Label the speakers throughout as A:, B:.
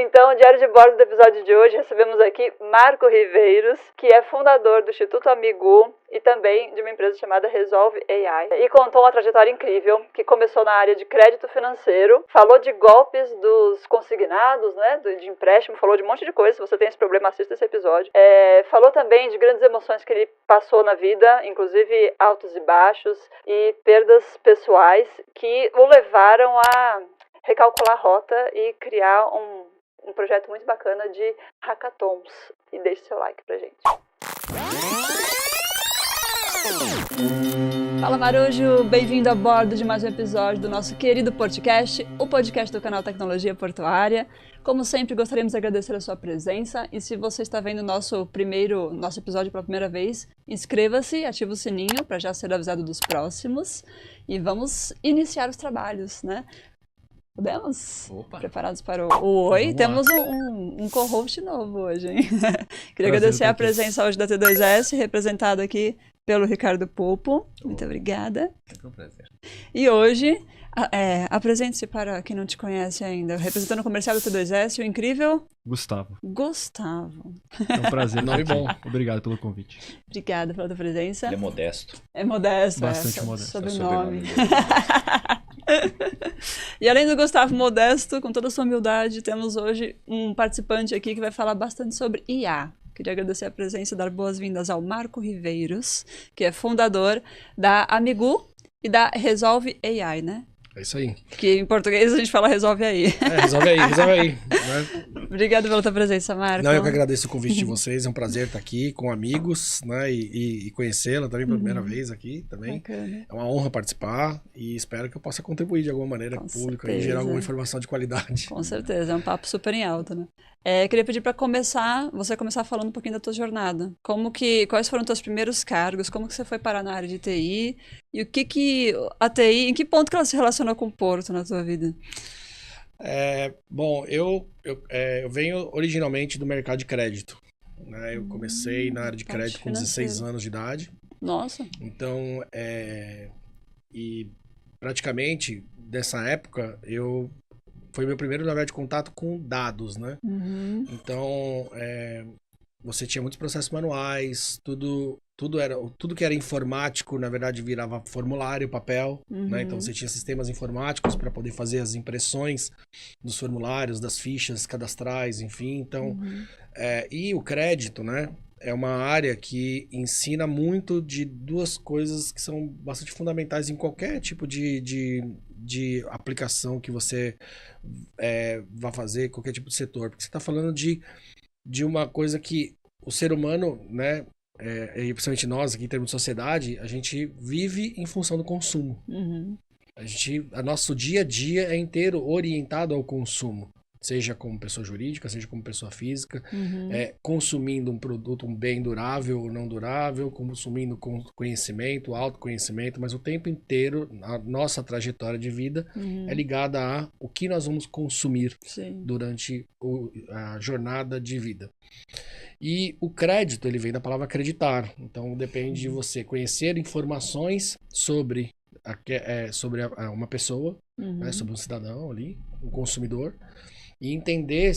A: Então, Diário de Bordo do episódio de hoje, recebemos aqui Marco Riveiros, que é fundador do Instituto Amigu e também de uma empresa chamada Resolve AI. E contou uma trajetória incrível, que começou na área de crédito financeiro, falou de golpes dos consignados, né, de empréstimo, falou de um monte de coisa. Se você tem esse problema, assista esse episódio. Falou também de grandes emoções que ele passou na vida, inclusive altos e baixos e perdas pessoais que o levaram a recalcular a rota e criar um projeto muito bacana de hackathons. E deixe seu like pra gente. Fala Marujo, bem-vindo a bordo de mais um episódio do nosso querido podcast, o podcast do canal Tecnologia Portuária. Como sempre, gostaríamos de agradecer a sua presença e se você está vendo nosso episódio pela primeira vez, inscreva-se, ative o sininho para já ser avisado dos próximos e vamos iniciar os trabalhos, né? Podemos?
B: Opa.
A: Preparados para o Oi? Temos um co-host novo hoje, hein? Queria agradecer a presença hoje da T2S, representada aqui pelo Ricardo Popo. Muito obrigada.
B: É um prazer.
A: E hoje, apresente-se para quem não te conhece ainda, representando o comercial da T2S, o incrível...
C: Gustavo.
A: É
C: um prazer. Nome bom. Obrigado pelo convite.
A: Obrigada pela tua presença.
B: Ele é modesto.
A: É modesto.
C: Bastante modesto.
A: Sobrenome. E além do Gustavo Modesto, com toda a sua humildade, temos hoje um participante aqui que vai falar bastante sobre IA. Queria agradecer a presença e dar boas-vindas ao Marco Riveiros, que é fundador da Amigu e da Resolve AI, né?
D: É isso aí.
A: Que em português a gente fala Resolve aí.
D: Resolve aí. Né?
A: Obrigado pela tua presença, Marco.
D: Não, eu que agradeço o convite de vocês, é um prazer estar aqui com amigos, né, e conhecê-la também pela primeira vez aqui também.
A: Bacana.
D: É uma honra participar e espero que eu possa contribuir de alguma maneira com o público e gerar alguma informação de qualidade.
A: Com certeza, é um papo super em alta, né? Queria pedir para você começar falando um pouquinho da tua jornada. Quais foram os teus primeiros cargos? Como que você foi parar na área de TI? E o que a TI, em que ponto que ela se relacionou com o Porto na tua vida?
D: Bom, eu venho originalmente do mercado de crédito. Né? Eu comecei na área de crédito com 16 anos de idade.
A: Nossa!
D: Então, e praticamente dessa época, foi meu primeiro, na verdade, contato com dados, né?
A: Uhum.
D: Então, você tinha muitos processos manuais, tudo que era informático, na verdade, virava formulário, papel, né? Então, você tinha sistemas informáticos para poder fazer as impressões dos formulários, das fichas cadastrais, enfim. Então, e o crédito, né? É uma área que ensina muito de duas coisas que são bastante fundamentais em qualquer tipo de aplicação que você vá fazer, qualquer tipo de setor. Porque você está falando de uma coisa que o ser humano, né, e principalmente nós aqui em termos de sociedade, a gente vive em função do consumo.
A: Uhum.
D: Nosso dia a dia é inteiro orientado ao consumo. Seja como pessoa jurídica, seja como pessoa física, consumindo um produto, um bem durável ou não durável, consumindo conhecimento, autoconhecimento, mas o tempo inteiro a nossa trajetória de vida é ligada a o que nós vamos consumir durante a jornada de vida. E o crédito, ele vem da palavra acreditar, então depende de você conhecer informações sobre uma pessoa, né, sobre um cidadão ali, um consumidor, e entender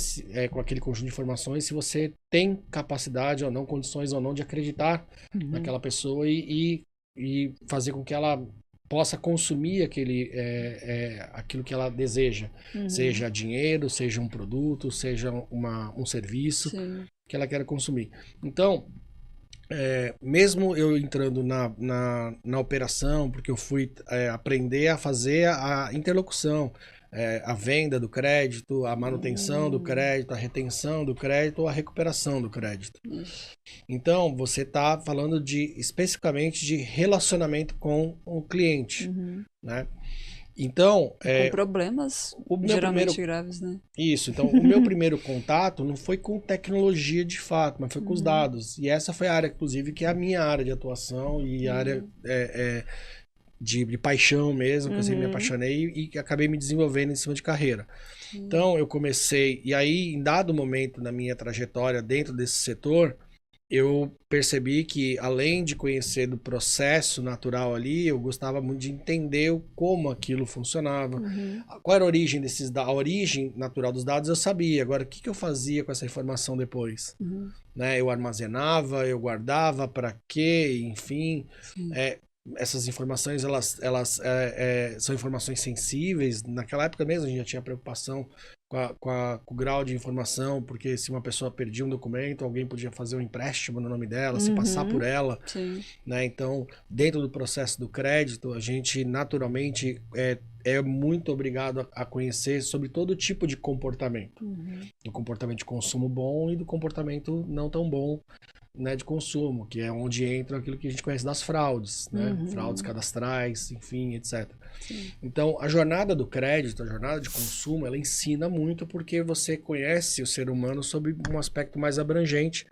D: com aquele conjunto de informações se você tem capacidade ou não, condições ou não de acreditar naquela pessoa e fazer com que ela possa consumir aquilo que ela deseja. Seja dinheiro, seja um produto, seja um serviço que ela quer consumir. Então, mesmo eu entrando na operação, porque eu fui aprender a fazer a interlocução, a venda do crédito, a manutenção do crédito, a retenção do crédito ou a recuperação do crédito. Então, você está falando especificamente de relacionamento com o cliente, né? Então,
A: com problemas geralmente graves, né?
D: Isso. Então, o meu primeiro contato não foi com tecnologia de fato, mas foi com os dados. E essa foi a área, inclusive, que é a minha área de atuação e a área de paixão mesmo, que eu sempre me apaixonei e acabei me desenvolvendo em cima de carreira. Então, eu comecei... E aí, em dado momento na minha trajetória dentro desse setor, eu percebi que, além de conhecer do processo natural ali, eu gostava muito de entender como aquilo funcionava. Qual era a origem desses dados? A origem natural dos dados eu sabia. Agora, o que eu fazia com essa informação depois? Né? Eu armazenava, eu guardava, para quê? Enfim, essas informações, elas são informações sensíveis. Naquela época mesmo, a gente já tinha preocupação com o grau de informação, porque se uma pessoa perdia um documento, alguém podia fazer um empréstimo no nome dela, se passar por ela. Né? Então, dentro do processo do crédito, a gente naturalmente é muito obrigado a conhecer sobre todo tipo de comportamento. Do comportamento de consumo bom e do comportamento não tão bom, né, de consumo, que é onde entra aquilo que a gente conhece das fraudes, né? Fraudes cadastrais, enfim, etc. Então, a jornada do crédito, a jornada de consumo, ela ensina muito porque você conhece o ser humano sob um aspecto mais abrangente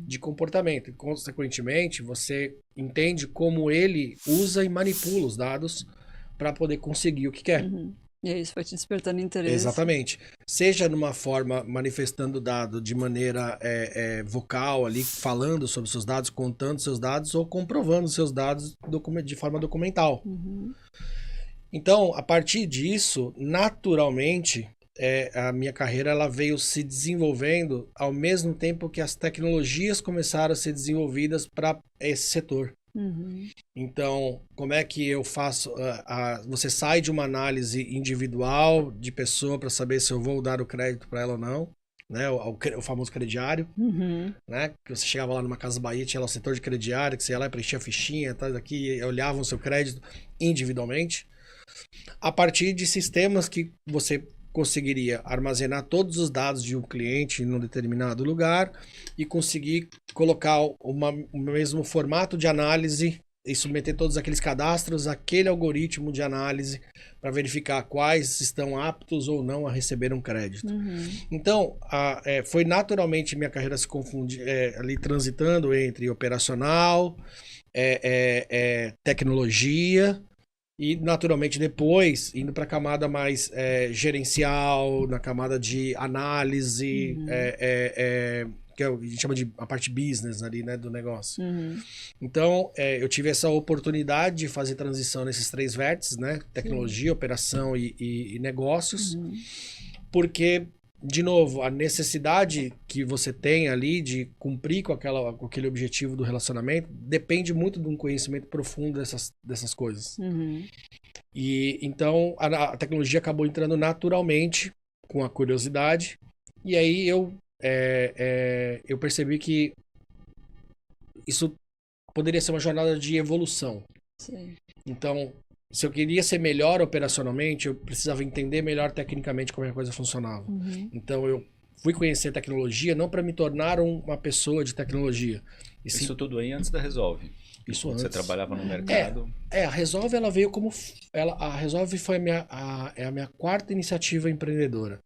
D: de comportamento. E, consequentemente, você entende como ele usa e manipula os dados para poder conseguir o que quer.
A: E isso foi te despertando interesse.
D: Exatamente. Seja numa forma manifestando o dado de maneira vocal ali, falando sobre seus dados, contando seus dados ou comprovando seus dados de forma documental. Então, a partir disso, naturalmente, a minha carreira ela veio se desenvolvendo ao mesmo tempo que as tecnologias começaram a ser desenvolvidas para esse setor. Então, como é que eu faço? Você sai de uma análise individual de pessoa para saber se eu vou dar o crédito para ela ou não, né? O famoso crediário, né? Que você chegava lá numa Casa Bahia, tinha lá o setor de crediário, que você ia lá e preenchia a fichinha, tá, daqui, olhavam o seu crédito individualmente. A partir de sistemas que você conseguiria armazenar todos os dados de um cliente em um determinado lugar e conseguir colocar o mesmo formato de análise e submeter todos aqueles cadastros àquele algoritmo de análise para verificar quais estão aptos ou não a receber um crédito. Então, foi naturalmente minha carreira se confundir ali transitando entre operacional, tecnologia, e, naturalmente, depois, indo para a camada mais gerencial, na camada de análise, que a gente chama de a parte business ali, né, do negócio. Então, eu tive essa oportunidade de fazer transição nesses 3 vértices, né? Tecnologia, operação e negócios. Porque, de novo, a necessidade que você tem ali de cumprir com aquele objetivo do relacionamento depende muito de um conhecimento profundo dessas coisas. E então a tecnologia acabou entrando naturalmente com a curiosidade, e aí eu percebi que isso poderia ser uma jornada de evolução. Então, se eu queria ser melhor operacionalmente, eu precisava entender melhor tecnicamente como a coisa funcionava. Então, eu fui conhecer tecnologia não para me tornar uma pessoa de tecnologia.
B: Isso tudo aí antes da Resolve.
D: Isso antes.
B: Você trabalhava no mercado.
D: A Resolve ela veio como a Resolve foi a minha 4ª iniciativa empreendedora.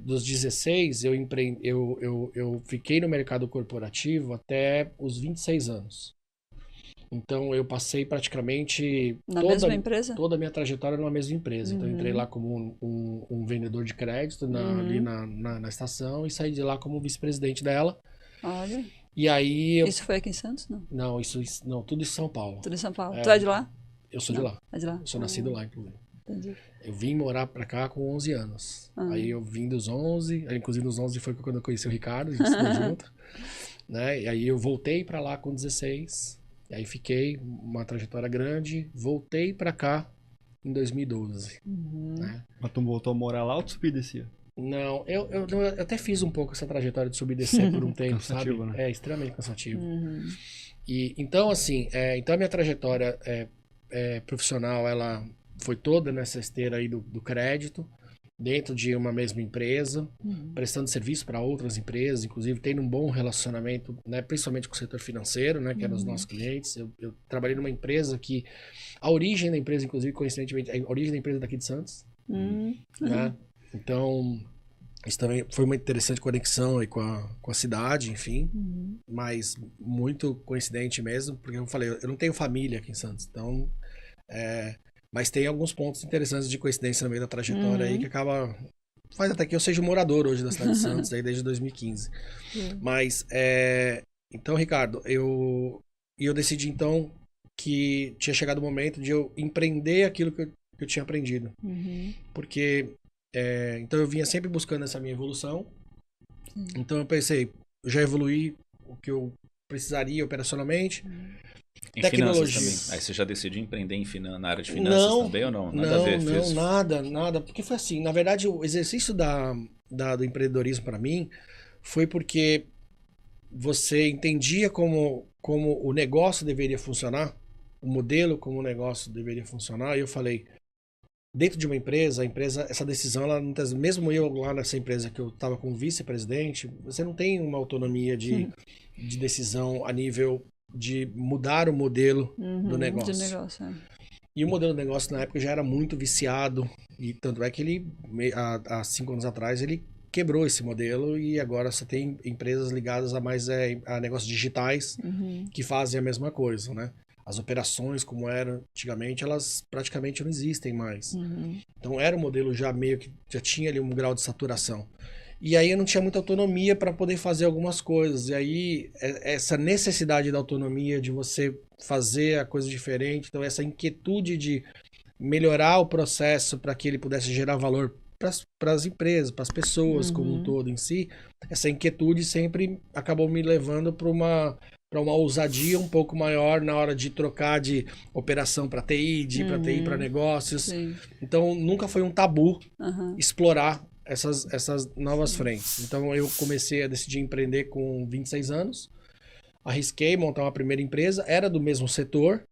D: Dos 16 eu fiquei no mercado corporativo até os 26 anos. Então, eu passei praticamente
A: mesma empresa?
D: Toda a minha trajetória numa mesma empresa. Então, eu entrei lá como um vendedor de crédito ali na estação e saí de lá como vice-presidente dela.
A: Olha.
D: E aí...
A: Isso foi aqui em Santos, não?
D: Não, tudo em São Paulo.
A: Tudo em São Paulo. Tu é de lá?
D: Eu sou de lá.
A: É de lá?
D: Eu sou nascido lá, inclusive.
A: Entendi.
D: Eu vim morar pra cá com 11 anos. Aí eu vim dos 11, inclusive dos 11 foi quando eu conheci o Ricardo, a gente estudou junto. Né? E aí eu voltei pra lá com 16... E aí fiquei uma trajetória grande, voltei pra cá em 2012. Né?
C: Mas tu voltou a morar lá ou tu subia e descia?
D: Não, eu até fiz um pouco essa trajetória de subir e descer por um tempo,
C: cansativo,
D: sabe?
C: Né?
D: É extremamente cansativo. E então, assim, então a minha trajetória profissional, ela foi toda nessa esteira aí do crédito, dentro de uma mesma empresa, prestando serviço para outras empresas, inclusive tendo um bom relacionamento, né, principalmente com o setor financeiro, né, que eram os nossos clientes. Eu trabalhei numa empresa que a origem da empresa, inclusive, coincidentemente, a origem da empresa é daqui de Santos. Né? Então, isso também foi uma interessante conexão aí com a cidade, enfim, mas muito coincidente mesmo, porque eu falei, eu não tenho família aqui em Santos, então... Mas tem alguns pontos interessantes de coincidência no meio da trajetória aí que acaba... Faz até que eu seja morador hoje da cidade de Santos, aí desde 2015. Mas Então, Ricardo, eu decidi então que tinha chegado o momento de eu empreender aquilo que eu tinha aprendido. Porque, então eu vinha sempre buscando essa minha evolução. Então eu pensei, eu já evoluí o que eu precisaria operacionalmente.
B: Em
D: Tecnologia.
B: finanças também. Aí você já decidiu empreender na área de finanças também ou não? Nada a ver, fez...
D: nada. Porque foi assim, na verdade o exercício do empreendedorismo para mim foi porque você entendia como o negócio deveria funcionar, o modelo como o negócio deveria funcionar, e eu falei, dentro de uma empresa, essa decisão, ela não tem, mesmo eu lá nessa empresa que eu estava como vice-presidente, você não tem uma autonomia de decisão a nível de mudar o modelo do negócio.
A: De negócio,
D: E o modelo do negócio na época já era muito viciado, e tanto é que ele, há 5 anos atrás, ele quebrou esse modelo e agora você tem empresas ligadas a negócios digitais que fazem a mesma coisa, né? As operações, como eram antigamente, elas praticamente não existem mais. Então era um modelo já meio que já tinha ali um grau de saturação. E aí eu não tinha muita autonomia para poder fazer algumas coisas. E aí essa necessidade da autonomia, de você fazer a coisa diferente, então essa inquietude de melhorar o processo para que ele pudesse gerar valor para as empresas, para as pessoas como um todo em si, essa inquietude sempre acabou me levando para uma ousadia um pouco maior na hora de trocar de operação para TI, para TI para negócios.
A: Sim.
D: Então nunca foi um tabu explorar essas novas frentes. Então eu comecei a decidir empreender com 26 anos, arrisquei montar uma primeira empresa, era do mesmo setor.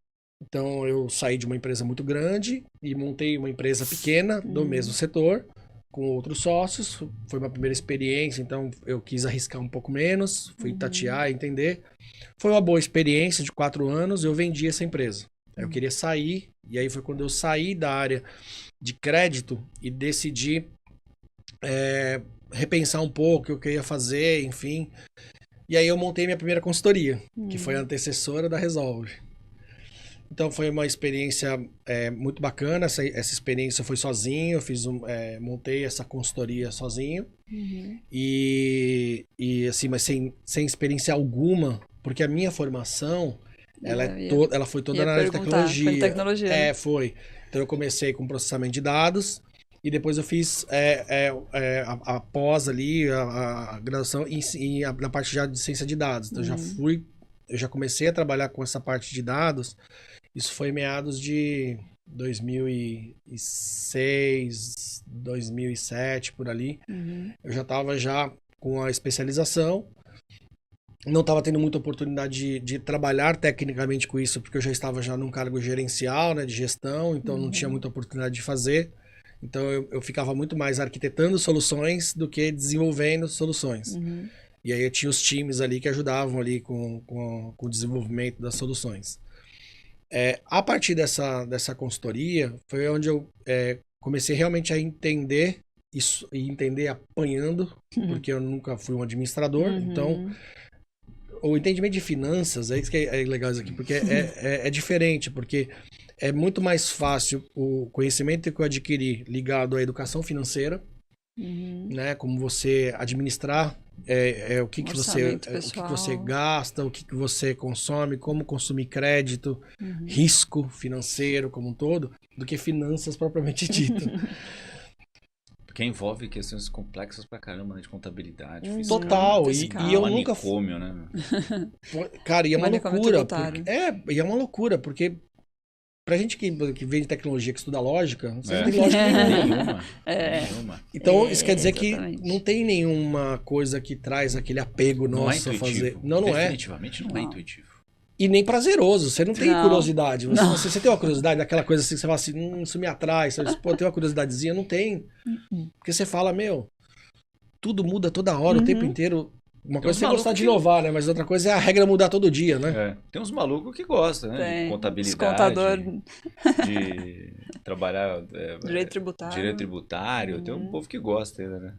D: Então eu saí de uma empresa muito grande e montei uma empresa pequena do mesmo setor, com outros sócios. Foi uma primeira experiência, então eu quis arriscar um pouco menos, fui tatear, entender. Foi uma boa experiência de 4 anos, eu vendi essa empresa. Eu queria sair, e aí foi quando eu saí da área de crédito e decidi repensar um pouco o que eu ia fazer, enfim. E aí eu montei minha primeira consultoria, que foi a antecessora da Resolve. Então foi uma experiência muito bacana. Essa experiência foi sozinho, eu montei essa consultoria sozinho. E assim, mas sem experiência alguma, porque a minha formação ela foi toda na área de tecnologia.
A: Foi tecnologia.
D: Foi. Então eu comecei com processamento de dados e depois eu fiz a pós ali, a graduação na parte já de ciência de dados. Então eu já comecei a trabalhar com essa parte de dados. Isso foi em meados de 2006, 2007, por ali. Eu já estava com a especialização. Não estava tendo muita oportunidade de trabalhar tecnicamente com isso, porque eu já estava num cargo gerencial, né, de gestão, então não tinha muita oportunidade de fazer. Então eu ficava muito mais arquitetando soluções do que desenvolvendo soluções. E aí eu tinha os times ali que ajudavam ali com o desenvolvimento das soluções. A partir dessa consultoria foi onde eu comecei realmente a entender isso, e entender apanhando, porque eu nunca fui um administrador. Então o entendimento de finanças, é isso que é legal isso aqui, porque é diferente, porque é muito mais fácil o conhecimento que eu adquiri ligado à educação financeira, né, como você administrar o que você gasta, o que você consome, como consumir crédito, risco financeiro como um todo, do que finanças propriamente dito.
B: Porque envolve questões complexas pra caramba, né, de contabilidade.
D: Total, e eu nunca
B: fui... né?
D: Cara, e é uma loucura. E é uma loucura, porque pra gente que vem de tecnologia, que estuda lógica, você não tem lógica nenhuma. Então, isso quer dizer que não tem nenhuma coisa que traz aquele apego nosso a fazer. Não é.
B: Definitivamente não é intuitivo.
D: E nem prazeroso, você não tem curiosidade. Você tem uma curiosidade daquela coisa assim, que você fala assim, isso me atrai. Você diz, pô, tem uma curiosidadezinha, não tem. Porque você fala, tudo muda toda hora, o tempo inteiro. Uma coisa é você gostar de inovar, né? Mas outra coisa é a regra mudar todo dia, né?
B: Tem uns malucos que gostam, né? De contabilidade,
A: Contador.
B: de trabalhar...
A: Direito tributário.
B: Direito tributário. Tem um povo que gosta ainda, né?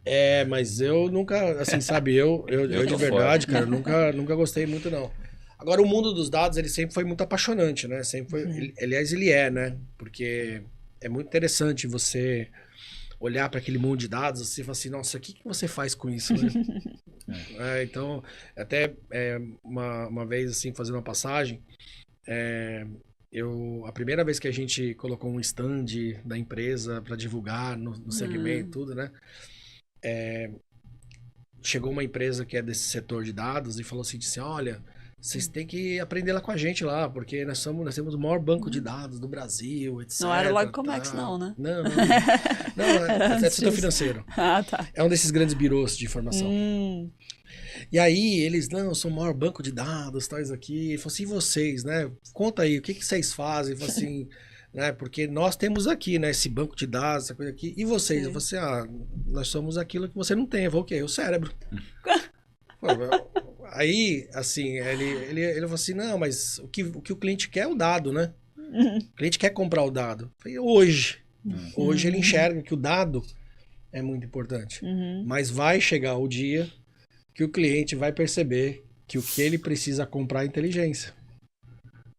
D: Mas eu nunca, assim, sabe, eu de verdade, cara, nunca gostei muito, não. Agora, o mundo dos dados, ele sempre foi muito apaixonante, né? Sempre foi, aliás, ele né? Porque é muito interessante você olhar para aquele mundo de dados, você fala assim, nossa, o que você faz com isso, né? Então, até uma vez, assim, fazendo uma passagem, a primeira vez que a gente colocou um stand da empresa para divulgar no segmento, tudo, né? Chegou uma empresa que é desse setor de dados e falou assim, olha, vocês têm que aprender lá com a gente lá, porque nós temos o maior banco de dados do Brasil, etc.
A: Não era o Logcomex, não, né?
D: Não. Não, é setor financeiro.
A: Ah, tá.
D: É um desses grandes birôs de informação. E aí, eles, não, eu sou o maior banco de dados, tal, isso aqui. Ele falou assim, e vocês, né? Conta aí, o que vocês fazem? Ele falou assim, né? Porque nós temos aqui, né? Esse banco de dados, essa coisa aqui. E vocês? Eu falei assim, nós somos aquilo que você não tem. Eu falei, o quê? O cérebro. Aí, assim, ele falou assim, não, mas o que o cliente quer é o dado, né? O cliente quer comprar o dado. Eu falei, hoje ele enxerga que o dado é muito importante. Mas vai chegar o dia que o cliente vai perceber que o que ele precisa comprar é inteligência.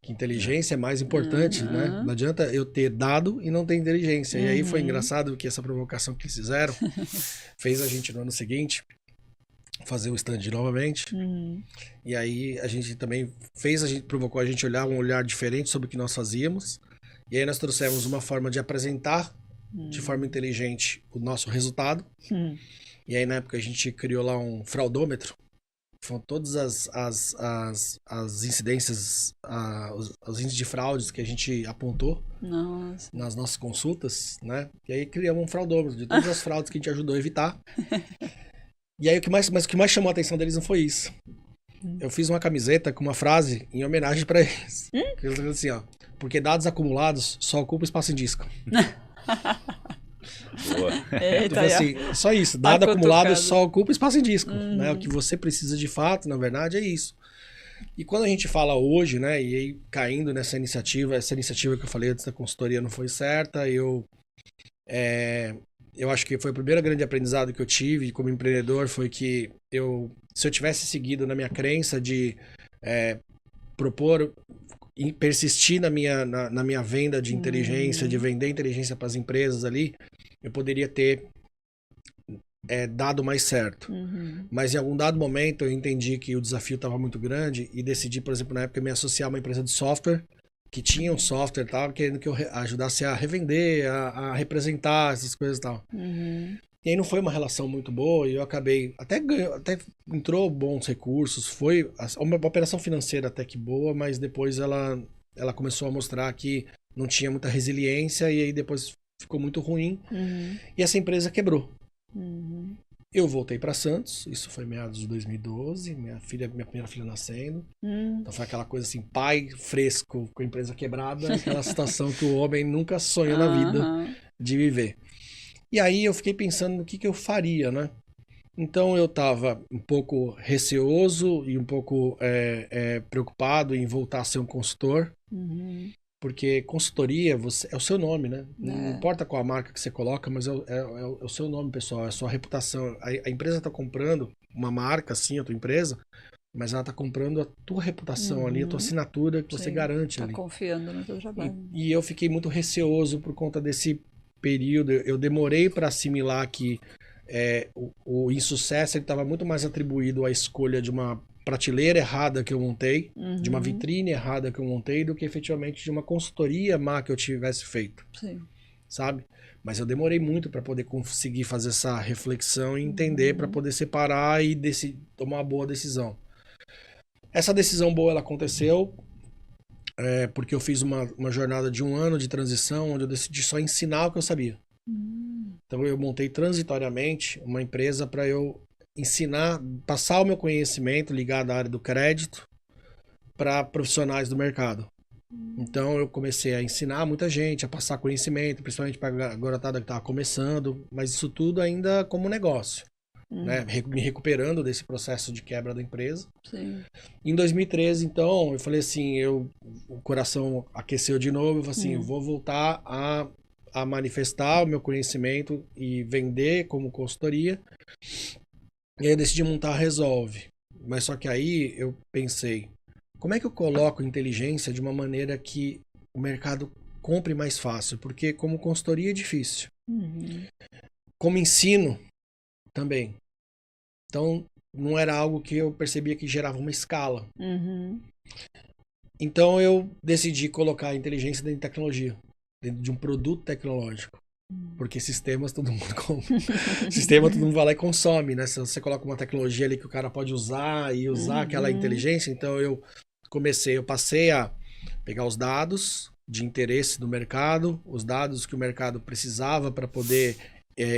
D: Que inteligência é mais importante, né? Não adianta eu ter dado e não ter inteligência. E aí foi engraçado que essa provocação que eles fizeram fez a gente no ano seguinte fazer o stand novamente. E aí a gente também provocou a gente olhar um olhar diferente sobre o que nós fazíamos. E aí nós trouxemos uma forma de apresentar de forma inteligente o nosso resultado. E aí na época a gente criou lá um fraudômetro. Foram todas as incidências, os índices de fraudes que a gente apontou nas nossas consultas, né? E aí criamos um fraudômetro de todas as fraudes que a gente ajudou a evitar. E aí o que mais chamou a atenção deles não foi isso. Eu fiz uma camiseta com uma frase em homenagem para eles. Que eles assim, porque dados acumulados só ocupam espaço em disco.
B: Boa.
A: Eita,
D: assim, só isso, dado acumulado só ocupa espaço em disco, né? O que você precisa de fato, na verdade, é isso. E quando a gente fala hoje, né, e aí caindo nessa iniciativa, essa iniciativa que eu falei antes da consultoria não foi certa, eu acho que foi o primeiro grande aprendizado que eu tive como empreendedor, foi que se eu tivesse seguido na minha crença de propor e persistir na minha venda de inteligência, de vender inteligência para as empresas ali, eu poderia ter dado mais certo. Mas em algum dado momento eu entendi que o desafio estava muito grande e decidi, por exemplo, na época, me associar a uma empresa de software que tinha um software e tal, querendo que eu ajudasse a revender, a representar essas coisas e tal. E aí não foi uma relação muito boa e eu acabei, até entrou bons recursos, foi uma operação financeira até que boa, mas depois ela começou a mostrar que não tinha muita resiliência e aí depois ficou muito ruim e essa empresa quebrou. Eu voltei para Santos, isso foi meados de 2012, minha primeira filha nascendo. Então foi aquela coisa assim, pai fresco com a empresa quebrada, aquela situação que o homem nunca sonha na vida de viver. E aí eu fiquei pensando no que eu faria, né? Então eu estava um pouco receoso e um pouco preocupado em voltar a ser um consultor. Porque consultoria é o seu nome, né? Não importa qual a marca que você coloca, mas é o seu nome, pessoal, é a sua reputação. A empresa está comprando uma marca, sim, a tua empresa, mas ela está comprando a tua reputação ali, a tua assinatura que você garante ali.
A: Está confiando no teu trabalho.
D: E eu fiquei muito receoso por conta desse período. Eu demorei para assimilar que o insucesso estava muito mais atribuído à escolha de uma prateleira errada que eu montei, de uma vitrine errada que eu montei, do que efetivamente de uma consultoria má que eu tivesse feito.
A: Sim.
D: Sabe? Mas eu demorei muito para poder conseguir fazer essa reflexão e entender, para poder separar e tomar uma boa decisão. Essa decisão boa ela aconteceu porque eu fiz uma jornada de 1 ano de transição, onde eu decidi só ensinar o que eu sabia. Então eu montei transitoriamente uma empresa para eu ensinar, passar o meu conhecimento ligado à área do crédito para profissionais do mercado. Então eu comecei a ensinar muita gente, a passar conhecimento, principalmente para a garotada que estava começando, mas isso tudo ainda como negócio, né? Me recuperando desse processo de quebra da empresa.
A: Sim.
D: Em 2013, então, eu falei assim, o coração aqueceu de novo, eu falei assim, eu vou voltar a manifestar o meu conhecimento e vender como consultoria. E aí eu decidi montar a Resolve. Mas só que aí eu pensei, como é que eu coloco inteligência de uma maneira que o mercado compre mais fácil? Porque como consultoria é difícil. Como ensino, também. Então, não era algo que eu percebia que gerava uma escala.
A: Uhum.
D: Então eu decidi colocar a inteligência dentro de tecnologia, dentro de um produto tecnológico. Porque sistemas todo mundo sistema todo mundo vai lá e consome, né? Se você coloca uma tecnologia ali que o cara pode usar e usar aquela inteligência, então eu passei a pegar os dados de interesse do mercado, os dados que o mercado precisava para poder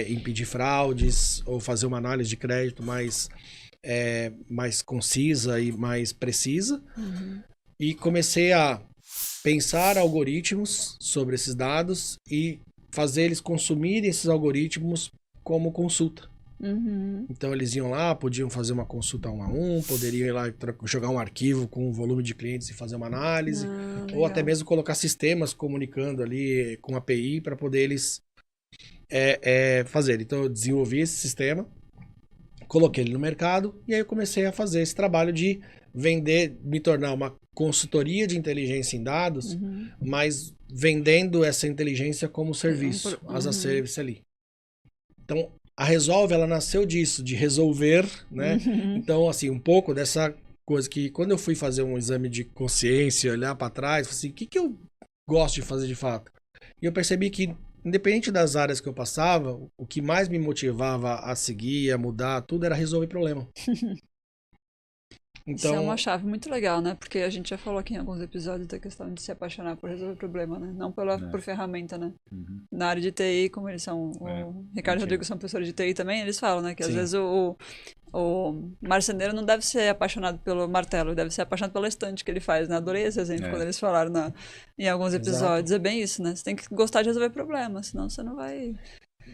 D: impedir fraudes ou fazer uma análise de crédito mais concisa e mais precisa. E comecei a pensar algoritmos sobre esses dados e fazer eles consumirem esses algoritmos como consulta. Então eles iam lá, podiam fazer uma consulta 1 a 1, poderiam ir lá e jogar um arquivo com um volume de clientes e fazer uma análise, ou até mesmo colocar sistemas comunicando ali com API para poder eles fazer. Então eu desenvolvi esse sistema, coloquei ele no mercado e aí eu comecei a fazer esse trabalho de vender, me tornar uma consultoria de inteligência em dados, mas vendendo essa inteligência como serviço, as a service ali. Então, a Resolve, ela nasceu disso, de resolver, né? Então, assim, um pouco dessa coisa que quando eu fui fazer um exame de consciência, olhar para trás, falei assim, o que eu gosto de fazer de fato? E eu percebi que, independente das áreas que eu passava, o que mais me motivava a seguir, a mudar, tudo era resolver problema.
A: Então, isso é uma chave muito legal, né? Porque a gente já falou aqui em alguns episódios da questão de se apaixonar por resolver problema, né? Não por ferramenta, né? Na área de TI, como eles são, o Ricardo e o Rodrigo são professores de TI também, eles falam, né? Que às vezes o marceneiro não deve ser apaixonado pelo martelo, deve ser apaixonado pela estante que ele faz, né? Adorei esse exemplo quando eles falaram em alguns episódios. Exato. É bem isso, né? Você tem que gostar de resolver problemas, senão você não vai...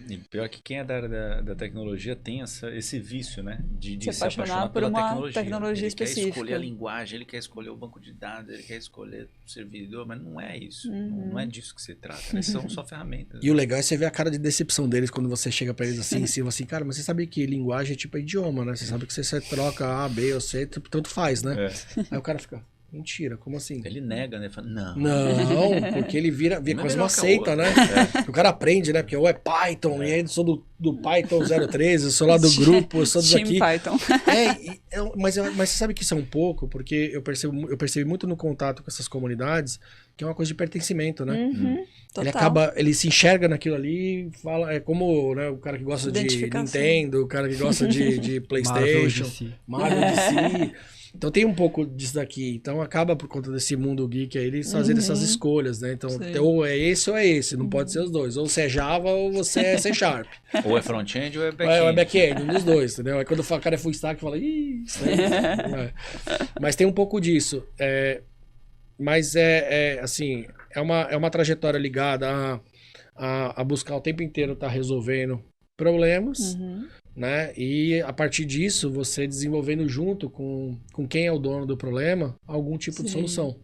B: E pior que quem é da área da tecnologia tem esse vício, né? De se apaixonar
A: por
B: pela
A: uma tecnologia
B: ele
A: específica.
B: Ele quer escolher a linguagem, ele quer escolher o banco de dados, ele quer escolher o servidor, mas não é isso. Não é disso que se trata. Eles são só ferramentas.
D: E o legal é você ver a cara de decepção deles quando você chega pra eles assim, em cima, assim, cara, mas você sabe que linguagem é tipo idioma, né? Você sabe que você troca A, B ou C, tanto faz, né? Aí o cara fica... Mentira, como assim?
B: Ele nega, né? Fala, não,
D: porque ele vira quase uma seita, né? O cara aprende, né? Porque ou é Python, e aí eu sou do Python 013, eu sou lá do grupo, eu sou dos aqui.
A: Python.
D: Mas você sabe que isso é um pouco, porque eu percebi muito no contato com essas comunidades que é uma coisa de pertencimento, né? Ele se enxerga naquilo ali, fala, é como, né, o cara que gosta de Nintendo, o cara que gosta de PlayStation, Marvel DC. Então tem um pouco disso daqui. Então acaba por conta desse mundo geek aí, eles fazendo essas escolhas, né? Então ou é esse, não pode ser os dois. Ou você é Java ou você é C Sharp.
B: Ou é front-end ou é back-end.
D: Ou é back-end, um dos dois, entendeu? Aí quando o cara é full stack, fala, isso aí. Mas tem um pouco disso. Mas assim, é uma trajetória ligada a buscar o tempo inteiro estar resolvendo problemas, né? E a partir disso, você desenvolvendo junto com quem é o dono do problema, algum tipo de solução.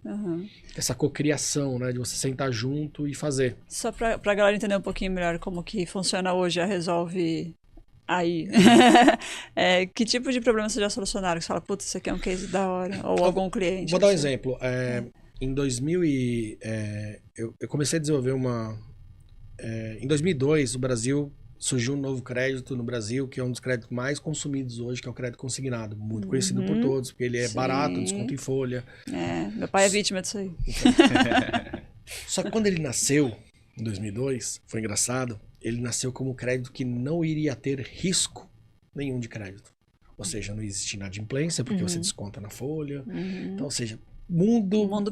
D: Essa cocriação, né? De você sentar junto e fazer.
A: Só pra galera entender um pouquinho melhor como que funciona hoje a Resolve AI. Que tipo de problema vocês já solucionaram? Você fala, putz, isso aqui é um case da hora. Ou algum cliente.
D: Vou dar um exemplo. Em 2000 eu comecei a desenvolver em 2002, o Brasil... Surgiu um novo crédito no Brasil, que é um dos créditos mais consumidos hoje, que é o crédito consignado. Muito conhecido por todos, porque ele é barato, desconto em folha.
A: Meu pai é vítima disso aí.
D: Só que quando ele nasceu, em 2002, foi engraçado, ele nasceu como crédito que não iria ter risco nenhum de crédito. Ou seja, não existe inadimplência, porque você desconta na folha. Então, ou seja, mundo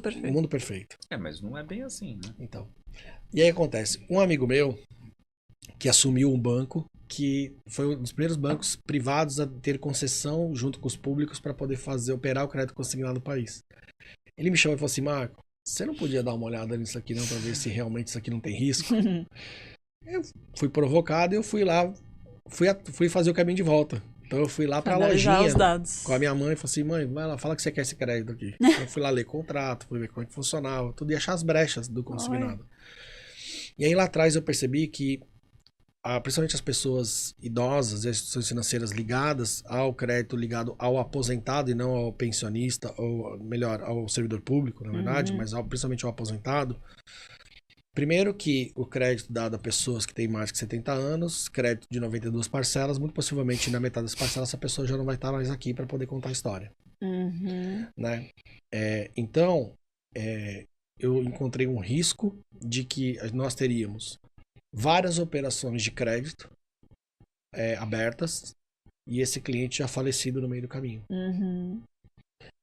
D: perfeito.
B: Mas não é bem assim, né?
D: Então, e aí acontece, um amigo meu, que assumiu um banco que foi um dos primeiros bancos privados a ter concessão junto com os públicos para poder operar o crédito consignado no país. Ele me chamou e falou assim, Marco, você não podia dar uma olhada nisso aqui não para ver se realmente isso aqui não tem risco? Eu fui provocado e eu fui lá, fui fazer o caminho de volta. Então eu fui lá para a lojinha com a minha mãe e falei assim, mãe, vai lá, fala que você quer esse crédito aqui. Eu fui lá ler contrato, fui ver como é que funcionava, tudo e achar as brechas do consignado. E aí lá atrás eu percebi que principalmente as pessoas idosas, as instituições financeiras ligadas ao crédito, ligado ao aposentado e não ao pensionista, ou melhor, ao servidor público, na verdade, mas principalmente ao aposentado, Primeiro que o crédito dado a pessoas que têm mais que 70 anos, crédito de 92 parcelas, muito possivelmente na metade das parcelas essa pessoa já não vai estar mais aqui para poder contar a história. Né? Então, eu encontrei um risco de que nós teríamos várias operações de crédito abertas e esse cliente já falecido no meio do caminho.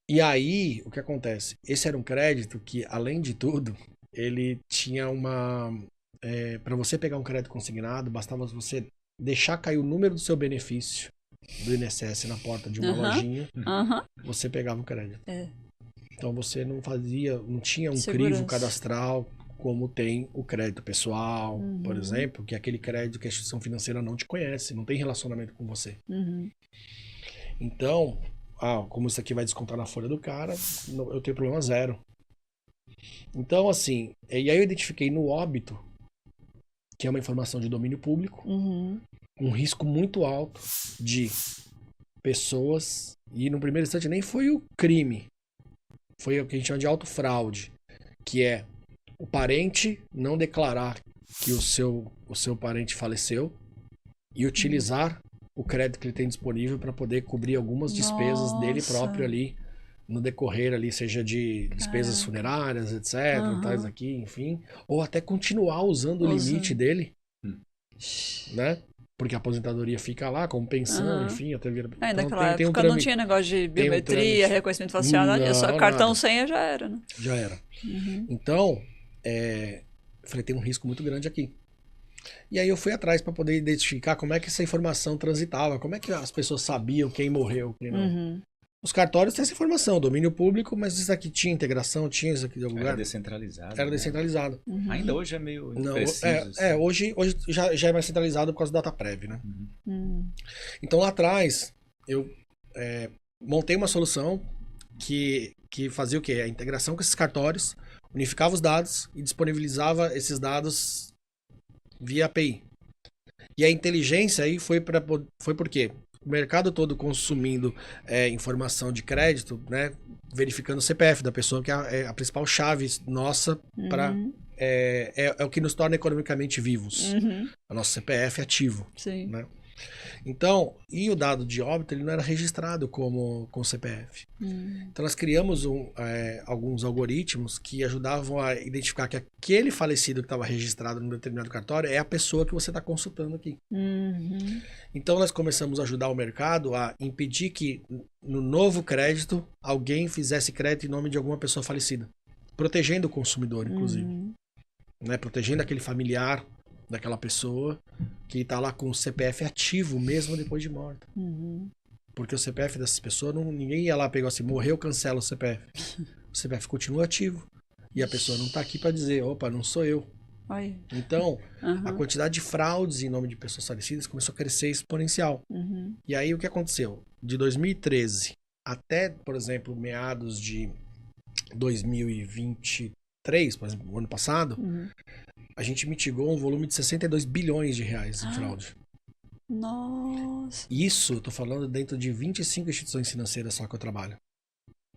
D: E aí, o que acontece? Esse era um crédito que, além de tudo, ele tinha uma... para você pegar um crédito consignado, bastava você deixar cair o número do seu benefício do INSS na porta de uma lojinha, você pegava o crédito. Então você não tinha um crivo cadastral como tem o crédito pessoal, por exemplo, que é aquele crédito que a instituição financeira não te conhece, não tem relacionamento com você. Então, como isso aqui vai descontar na folha do cara, eu tenho problema zero. Então, assim, e aí eu identifiquei no óbito, que é uma informação de domínio público, um risco muito alto de pessoas, e no primeiro instante nem foi o crime, foi o que a gente chama de autofraude, que é o parente não declarar que o seu parente faleceu e utilizar o crédito que ele tem disponível para poder cobrir algumas despesas dele próprio ali, no decorrer ali, seja de despesas funerárias, etc, tais aqui, enfim, ou até continuar usando o limite dele, né? Porque a aposentadoria fica lá como pensão, enfim, até vira...
A: naquela época não tinha negócio de biometria, reconhecimento facial, só cartão senha já era, né?
D: Já era. Então, eu falei, tem um risco muito grande aqui. E aí eu fui atrás para poder identificar como é que essa informação transitava, como é que as pessoas sabiam quem morreu, quem não. Os cartórios têm essa informação, domínio público, mas isso aqui tinha integração, tinha isso aqui de algum lugar.
B: Era descentralizado.
D: Era descentralizado.
B: Ainda hoje é meio impreciso.
D: Hoje já é mais centralizado por causa do DataPrev, né? Então lá atrás, eu montei uma solução que fazia o quê? A integração com esses cartórios, unificava os dados e disponibilizava esses dados via API. E a inteligência aí foi por quê? O mercado todo consumindo informação de crédito, né? Verificando o CPF da pessoa, que é a principal chave nossa para é o que nos torna economicamente vivos. O nosso CPF ativo.
A: Sim.
D: Né? Então, e o dado de óbito ele não era registrado com CPF. Então nós criamos alguns algoritmos que ajudavam a identificar que aquele falecido que estava registrado num determinado cartório é a pessoa que você está consultando aqui. Então nós começamos a ajudar o mercado a impedir que no novo crédito alguém fizesse crédito em nome de alguma pessoa falecida, protegendo o consumidor, inclusive, né? Protegendo aquele familiar daquela pessoa que está lá com o CPF ativo mesmo depois de morta. Porque o CPF dessas pessoas, ninguém ia lá pegar assim, morreu, cancela o CPF. O CPF continua ativo. E a pessoa não está aqui para dizer, opa, não sou eu. Então, a quantidade de fraudes em nome de pessoas falecidas começou a crescer exponencial. E aí o que aconteceu? De 2013 até, por exemplo, meados de 2023, por exemplo, o ano passado, a gente mitigou um volume de 62 bilhões de reais em fraude.
A: Nossa.
D: Isso, eu tô falando dentro de 25 instituições financeiras só que eu trabalho.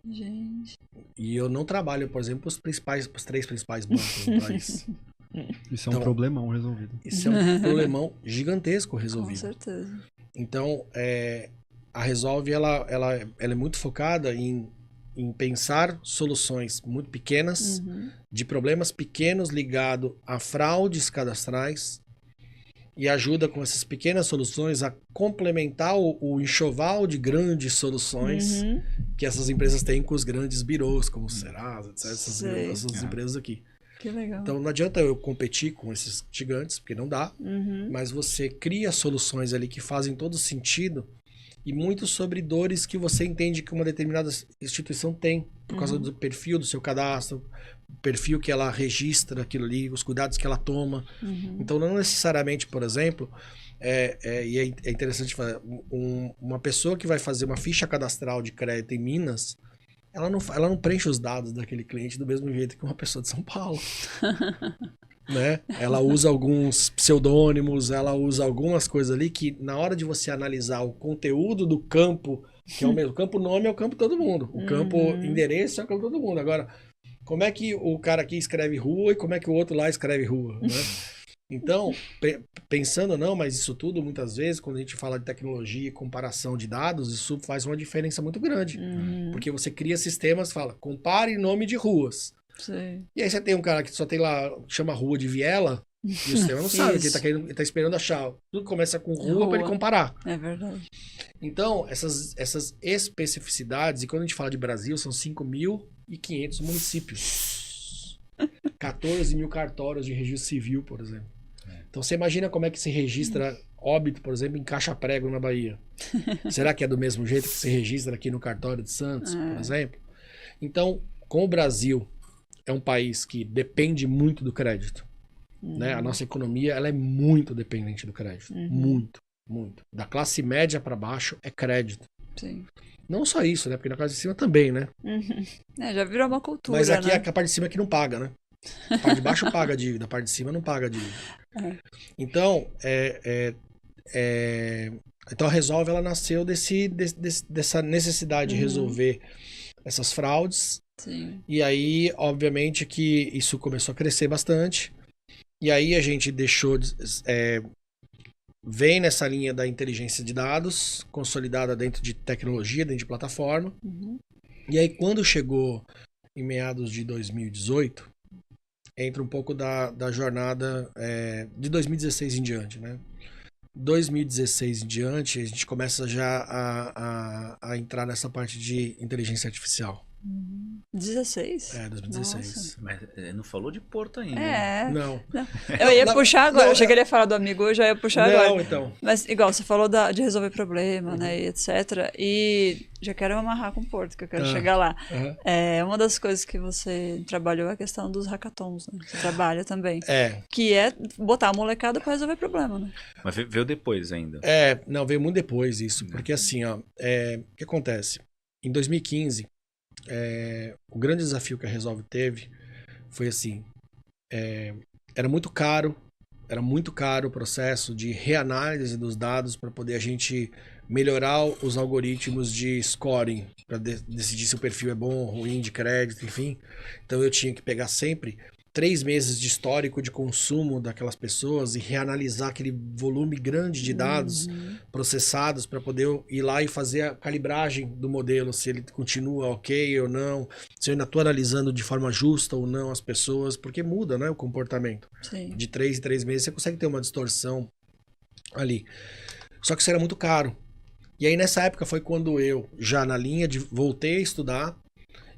A: Gente.
D: E eu não trabalho, por exemplo, os 3 principais bancos do país.
C: Isso é um problemão resolvido.
D: Isso é um problemão gigantesco resolvido.
A: Com certeza.
D: Então, a Resolve, ela é muito focada em pensar soluções muito pequenas, de problemas pequenos ligados a fraudes cadastrais, e ajuda com essas pequenas soluções a complementar o enxoval de grandes soluções que essas empresas têm com os grandes birôs, como o Serasa, etc. Essas empresas aqui.
A: Que legal.
D: Então não adianta eu competir com esses gigantes, porque não dá, mas você cria soluções ali que fazem todo sentido e muito sobre dores que você entende que uma determinada instituição tem, por causa do perfil do seu cadastro, o perfil que ela registra aquilo ali, os cuidados que ela toma. Então, não necessariamente, por exemplo, e é interessante falar, uma pessoa que vai fazer uma ficha cadastral de crédito em Minas, ela não preenche os dados daquele cliente do mesmo jeito que uma pessoa de São Paulo. Né? Ela usa alguns pseudônimos, ela usa algumas coisas ali que na hora de você analisar o conteúdo do campo, que é o mesmo, o campo nome é o campo de todo mundo, o campo endereço é o campo de todo mundo. Agora, Como é que o cara aqui escreve rua e como é que o outro lá escreve rua, né? Então, pensando não, mas isso tudo, muitas vezes, quando a gente fala de tecnologia e comparação de dados, isso faz uma diferença muito grande. Porque você cria sistemas, fala, compare nome de ruas.
A: Sim.
D: E aí você tem um cara que só tem lá, chama rua de viela, e o sistema não sabe, que ele tá esperando achar. Tudo começa com rua para ele comparar.
A: É verdade.
D: Então, essas especificidades, e quando a gente fala de Brasil, são 5.500 municípios. 14 mil cartórios de registro civil, por exemplo. Então, você imagina como é que se registra óbito, por exemplo, em Caixa Prego, na Bahia. Será que é do mesmo jeito que se registra aqui no cartório de Santos, por exemplo? Então, com o Brasil, é um país que depende muito do crédito. Né? A nossa economia ela é muito dependente do crédito. Muito, muito. Da classe média para baixo é crédito.
A: Sim.
D: Não só isso, né? Porque na classe de cima também, né?
A: Já virou uma cultura,
D: Mas aqui
A: né?
D: a parte de cima é que não paga, né? A parte de baixo paga a dívida, a parte de cima não paga a dívida. Então, então a Resolve ela nasceu dessa necessidade de resolver essas fraudes.
A: Sim.
D: E aí, obviamente, que isso começou a crescer bastante. E aí a gente deixou... vem nessa linha da inteligência de dados, consolidada dentro de tecnologia, dentro de plataforma. E aí, quando chegou em meados de 2018, entra um pouco da jornada de 2016 em diante, né? 2016 em diante, a gente começa já a entrar nessa parte de inteligência artificial.
A: 16?
D: 2016.
A: Nossa.
B: Mas não falou de Porto ainda.
D: Não.
A: Eu ia puxar agora, eu achei que ele ia falar do amigo, eu já ia puxar agora.
D: Não, então.
A: Mas igual, você falou de resolver problema, né, e etc. E já quero amarrar com o Porto, que eu quero chegar lá. Uma das coisas que você trabalhou é a questão dos hackathons, né? Você trabalha também. Que é botar a molecada para resolver problema, né?
B: Mas veio depois ainda.
D: Não, veio muito depois isso. Porque assim, o que acontece? Em 2015, o grande desafio que a Resolve teve foi assim, era muito caro o processo de reanálise dos dados para poder a gente melhorar os algoritmos de scoring, para decidir se o perfil é bom, ruim, de crédito, enfim. Então eu tinha que pegar sempre 3 meses de histórico de consumo daquelas pessoas e reanalisar aquele volume grande de dados processados para poder ir lá e fazer a calibragem do modelo, se ele continua ok ou não, se eu ainda estou analisando de forma justa ou não as pessoas, porque muda, né, o comportamento.
A: Sim.
D: De 3 em 3 meses você consegue ter uma distorção ali. Só que isso era muito caro. E aí nessa época foi quando eu, já na linha de voltei a estudar,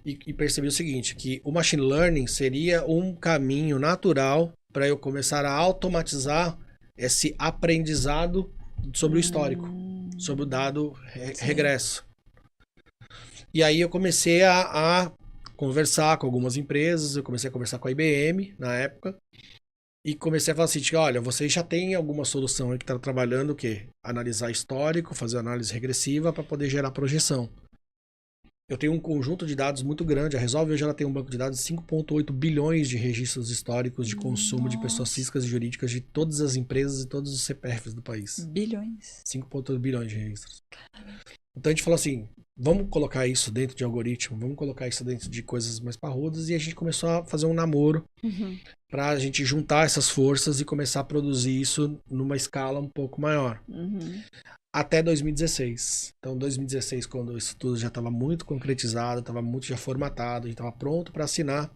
D: e percebi o seguinte, que o machine learning seria um caminho natural para eu começar a automatizar esse aprendizado sobre o histórico, sobre o dado regresso. E aí eu comecei a conversar com algumas empresas, eu comecei a conversar com a IBM na época, e comecei a falar assim, olha, vocês já têm alguma solução aí que está trabalhando o quê? Analisar histórico, fazer análise regressiva para poder gerar projeção. Eu tenho um conjunto de dados muito grande. A Resolve hoje ela tem um banco de dados de 5,8 bilhões de registros históricos de consumo de pessoas físicas e jurídicas de todas as empresas e todos os CPFs do país.
A: Bilhões?
D: 5,8 bilhões de registros. Então a gente falou assim, vamos colocar isso dentro de algoritmo, vamos colocar isso dentro de coisas mais parrudas, e a gente começou a fazer um namoro para a gente juntar essas forças e começar a produzir isso numa escala um pouco maior. Até 2016. Então, 2016, quando isso tudo já estava muito concretizado, estava muito já formatado, a gente estava pronto para assinar.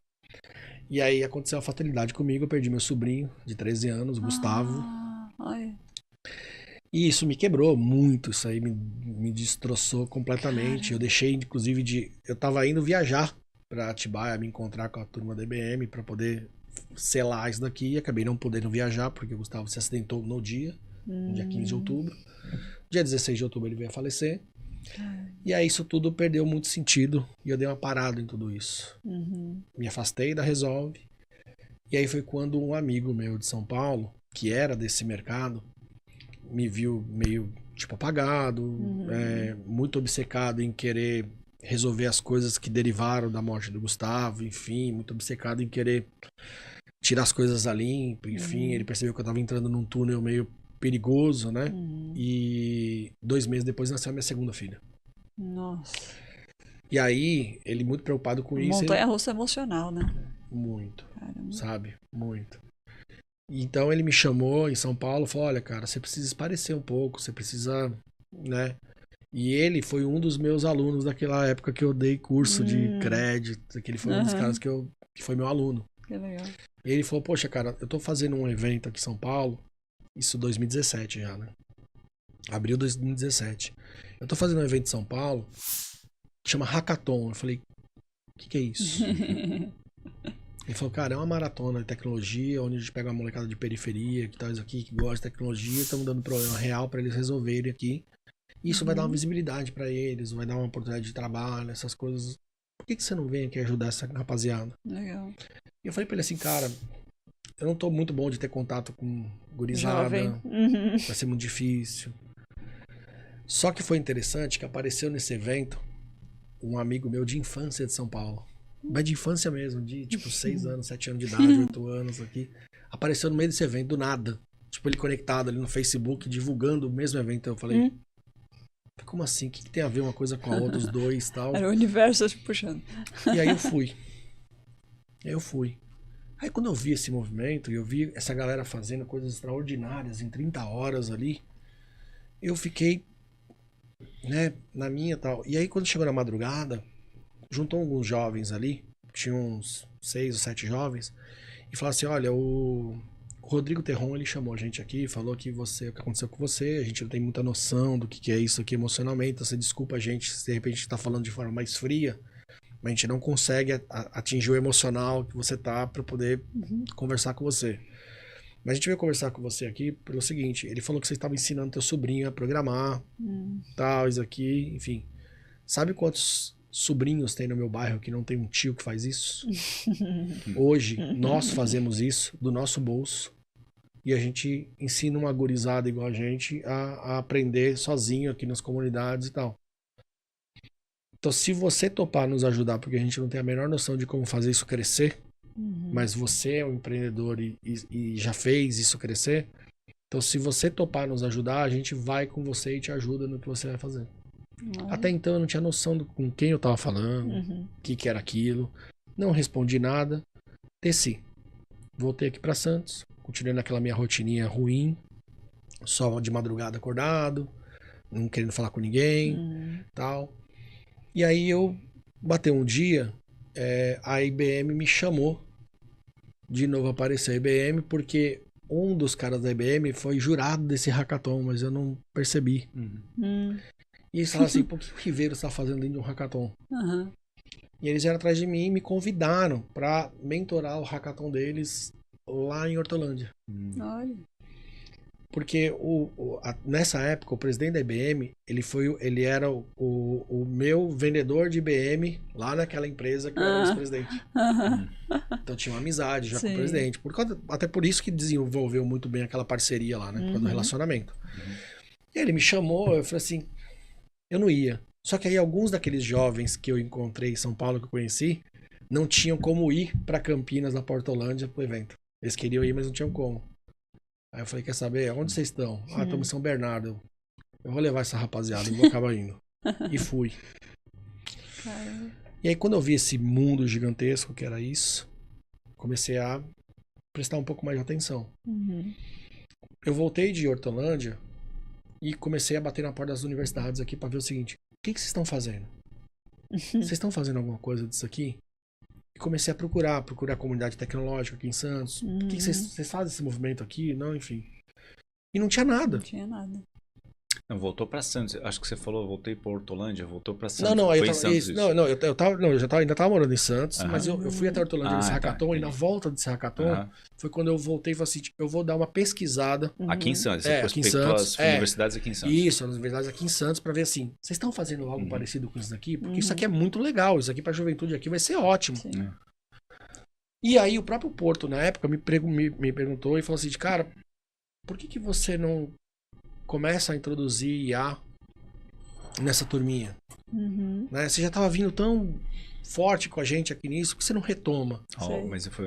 D: E aí aconteceu a fatalidade comigo, eu perdi meu sobrinho de 13 anos, Gustavo. E isso me quebrou muito, isso aí me destroçou completamente. Eu deixei, inclusive, eu estava indo viajar para Atibaia, me encontrar com a turma da IBM para poder selar isso daqui, e acabei não podendo viajar, porque o Gustavo se acidentou no dia 15 de outubro. Dia 16 de outubro ele veio a falecer. E aí isso tudo perdeu muito sentido e eu dei uma parada em tudo isso. Me afastei da Resolve. E aí foi quando um amigo meu de São Paulo, que era desse mercado, me viu meio tipo apagado, muito obcecado em querer resolver as coisas que derivaram da morte do Gustavo, enfim, muito obcecado em querer tirar as coisas a limpo, enfim. Ele percebeu que eu tava entrando num túnel meio perigoso, né? E 2 meses depois nasceu a minha segunda filha.
A: Nossa.
D: E aí, ele muito preocupado com isso.
A: Montanha-russa emocional, né?
D: Muito,
A: Caramba.
D: sabe? Muito. Então ele me chamou em São Paulo e falou, olha, cara, você precisa esparecer um pouco, você precisa, né? E ele foi um dos meus alunos daquela época que eu dei curso de crédito, que ele foi um dos caras que foi meu aluno.
A: Que legal.
D: E ele falou, poxa, cara, eu tô fazendo um evento aqui em São Paulo, isso 2017 já, né? Abril de 2017. Eu tô fazendo um evento em São Paulo, que chama Hackathon. Eu falei, o que é isso? Ele falou, cara, é uma maratona de tecnologia, onde a gente pega uma molecada de periferia, que tá aqui, que gosta de tecnologia, estamos dando problema real para eles resolverem aqui. Isso vai dar uma visibilidade para eles, vai dar uma oportunidade de trabalho, essas coisas. Por que você não vem aqui ajudar essa rapaziada?
A: Legal.
D: E eu falei pra ele assim, cara, eu não tô muito bom de ter contato com gurizada, vai ser muito difícil. Só que foi interessante que apareceu nesse evento um amigo meu de infância de São Paulo. Mas de infância mesmo, de tipo 6 anos, 7 anos de idade, 8 anos aqui. Apareceu no meio desse evento, do nada. Tipo, ele conectado ali no Facebook, divulgando o mesmo evento. Eu falei, como assim? O que tem a ver uma coisa com a outra, os dois e tal?
A: Era o universo te puxando.
D: E aí eu fui. Aí quando eu vi esse movimento, e eu vi essa galera fazendo coisas extraordinárias em 30 horas ali, eu fiquei, né, na minha e tal. E aí quando chegou na madrugada, juntou alguns jovens ali, tinha uns 6 ou 7 jovens, e falaram assim, olha, o Rodrigo Terron, ele chamou a gente aqui, falou que o que aconteceu com você, a gente não tem muita noção do que é isso aqui emocionalmente, você desculpa a gente se de repente tá falando de forma mais fria, mas a gente não consegue atingir o emocional que você tá para poder conversar com você. Mas a gente veio conversar com você aqui pelo seguinte, ele falou que você estava ensinando teu sobrinho a programar, tal, isso aqui, enfim. Sabe quantos sobrinhos tem no meu bairro que não tem um tio que faz isso? Hoje, nós fazemos isso do nosso bolso e a gente ensina uma gurizada igual a gente a aprender sozinho aqui nas comunidades e tal. Então, se você topar nos ajudar, porque a gente não tem a menor noção de como fazer isso crescer, mas você é um empreendedor e já fez isso crescer, então se você topar nos ajudar, a gente vai com você e te ajuda no que você vai fazer. Até então eu não tinha noção com quem eu tava falando, o que era aquilo, não respondi nada, desci. Voltei aqui para Santos, continuei naquela minha rotininha ruim, só de madrugada acordado, não querendo falar com ninguém, tal. E aí eu bateu um dia, a IBM me chamou de novo, apareceu a IBM, porque um dos caras da IBM foi jurado desse hackathon, mas eu não percebi. E eles falaram assim, por que o Riveiro está fazendo dentro de um hackathon? E eles vieram atrás de mim e me convidaram para mentorar o hackathon deles lá em Hortolândia.
A: Olha.
D: Porque nessa época, o presidente da IBM, ele era o meu vendedor de IBM lá naquela empresa que eu era vice-presidente. Então tinha uma amizade já com o presidente. Até por isso que desenvolveu muito bem aquela parceria lá, né? Por causa do relacionamento. E ele me chamou, eu falei assim, eu não ia. Só que aí alguns daqueles jovens que eu encontrei em São Paulo, que eu conheci, não tinham como ir para Campinas, na Portolândia, pro evento. Eles queriam ir, mas não tinham como. Aí eu falei, quer saber? Onde vocês estão? Ah, estamos em São Bernardo. Eu vou levar essa rapaziada, eu vou acabar indo. E fui.
A: Caramba.
D: E aí quando eu vi esse mundo gigantesco que era isso, comecei a prestar um pouco mais de atenção. Eu voltei de Hortolândia e comecei a bater na porta das universidades aqui para ver o seguinte, o que vocês estão fazendo? Vocês estão fazendo alguma coisa disso aqui? E comecei a procurar a comunidade tecnológica aqui em Santos. O que vocês fazem esse movimento aqui? Não, enfim. E não tinha nada.
A: Não tinha nada.
B: Não, voltou pra Santos. Acho que você falou, voltei pra Hortolândia, voltou pra Santos.
D: Não,
B: Foi
D: eu
B: em
D: tava,
B: Santos
D: isso,
B: isso.
D: eu ainda tava morando em Santos, mas eu fui até Hortolândia nesse hackathon,
B: tá.
D: e na volta desse hackathon foi quando eu voltei e falei assim, eu vou dar uma pesquisada.
B: Aqui em Santos, você
D: aqui em
B: prospectou
D: Santos,
B: as universidades aqui em Santos.
D: Isso, as universidades aqui em Santos, pra ver assim, vocês estão fazendo algo parecido com isso daqui? Porque isso aqui é muito legal, isso aqui pra juventude aqui vai ser ótimo. E aí o próprio Porto, na época, me perguntou e falou assim, cara, por que você não começa a introduzir IA nessa turminha? Né? Você já estava vindo tão forte com a gente aqui nisso, que você não retoma?
B: Mas foi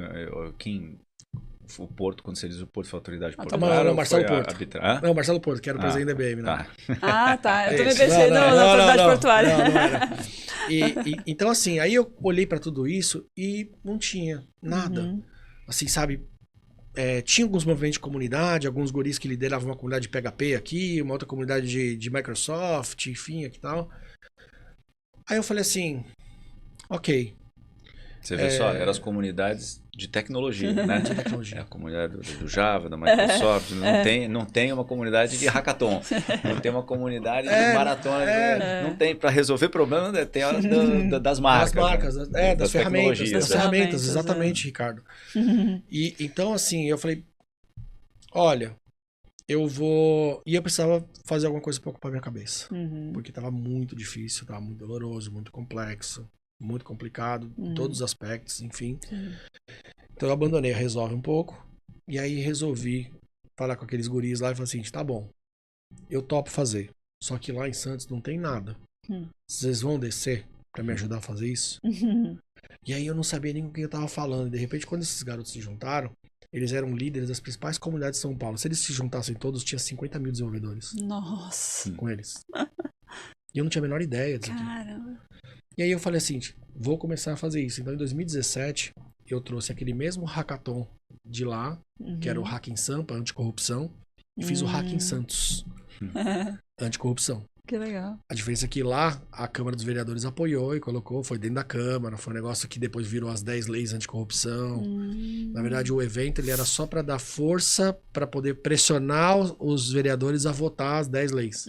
B: o Porto, quando você diz o Porto, foi a autoridade
D: portuária? Não, Marcelo Porto. Não, Marcelo Porto, que era o presidente da IBM. Né?
A: Tá. Eu também pensei, não, na autoridade portuária.
D: Não era. Então, assim, aí eu olhei pra tudo isso e não tinha nada.
A: Uhum.
D: Assim, sabe? Tinha alguns movimentos de comunidade, alguns guris que lideravam uma comunidade de PHP aqui, uma outra comunidade de Microsoft, enfim, aqui e tal. Aí eu falei assim, ok.
B: Você vê só, eram as comunidades de tecnologia, né?
D: De tecnologia.
B: A comunidade do Java, da Microsoft, não tem uma comunidade de hackathon, não tem uma comunidade de maratona, não tem, para resolver problemas, tem a das marcas.
D: Das marcas,
B: né?
D: das ferramentas. Das
B: né?
D: ferramentas, exatamente, Ricardo. E então, assim, eu falei, olha, eu vou... E eu precisava fazer alguma coisa para ocupar minha cabeça. Porque tava muito difícil, tava muito doloroso, muito complexo, muito complicado, em todos os aspectos, enfim. Então eu abandonei a Resolve um pouco, e aí resolvi falar com aqueles guris lá e falar assim, tá bom, eu topo fazer, só que lá em Santos não tem nada. Vocês vão descer pra me ajudar a fazer isso? E aí eu não sabia nem com quem eu tava falando, e de repente quando esses garotos se juntaram, eles eram líderes das principais comunidades de São Paulo. Se eles se juntassem todos, tinha 50 mil desenvolvedores.
A: Nossa.
D: Com eles. E eu não tinha a menor ideia disso aqui.
A: Caramba.
D: E aí eu falei assim, vou começar a fazer isso. Então em 2017, eu trouxe aquele mesmo hackathon de lá, que era o Hack em Sampa, anticorrupção, e fiz o Hack em Santos, anticorrupção.
A: Que legal.
D: A diferença é que lá a Câmara dos Vereadores apoiou e colocou, foi dentro da Câmara, foi um negócio que depois virou as 10 leis anticorrupção. Na verdade, o evento ele era só para dar força para poder pressionar os vereadores a votar as 10 leis.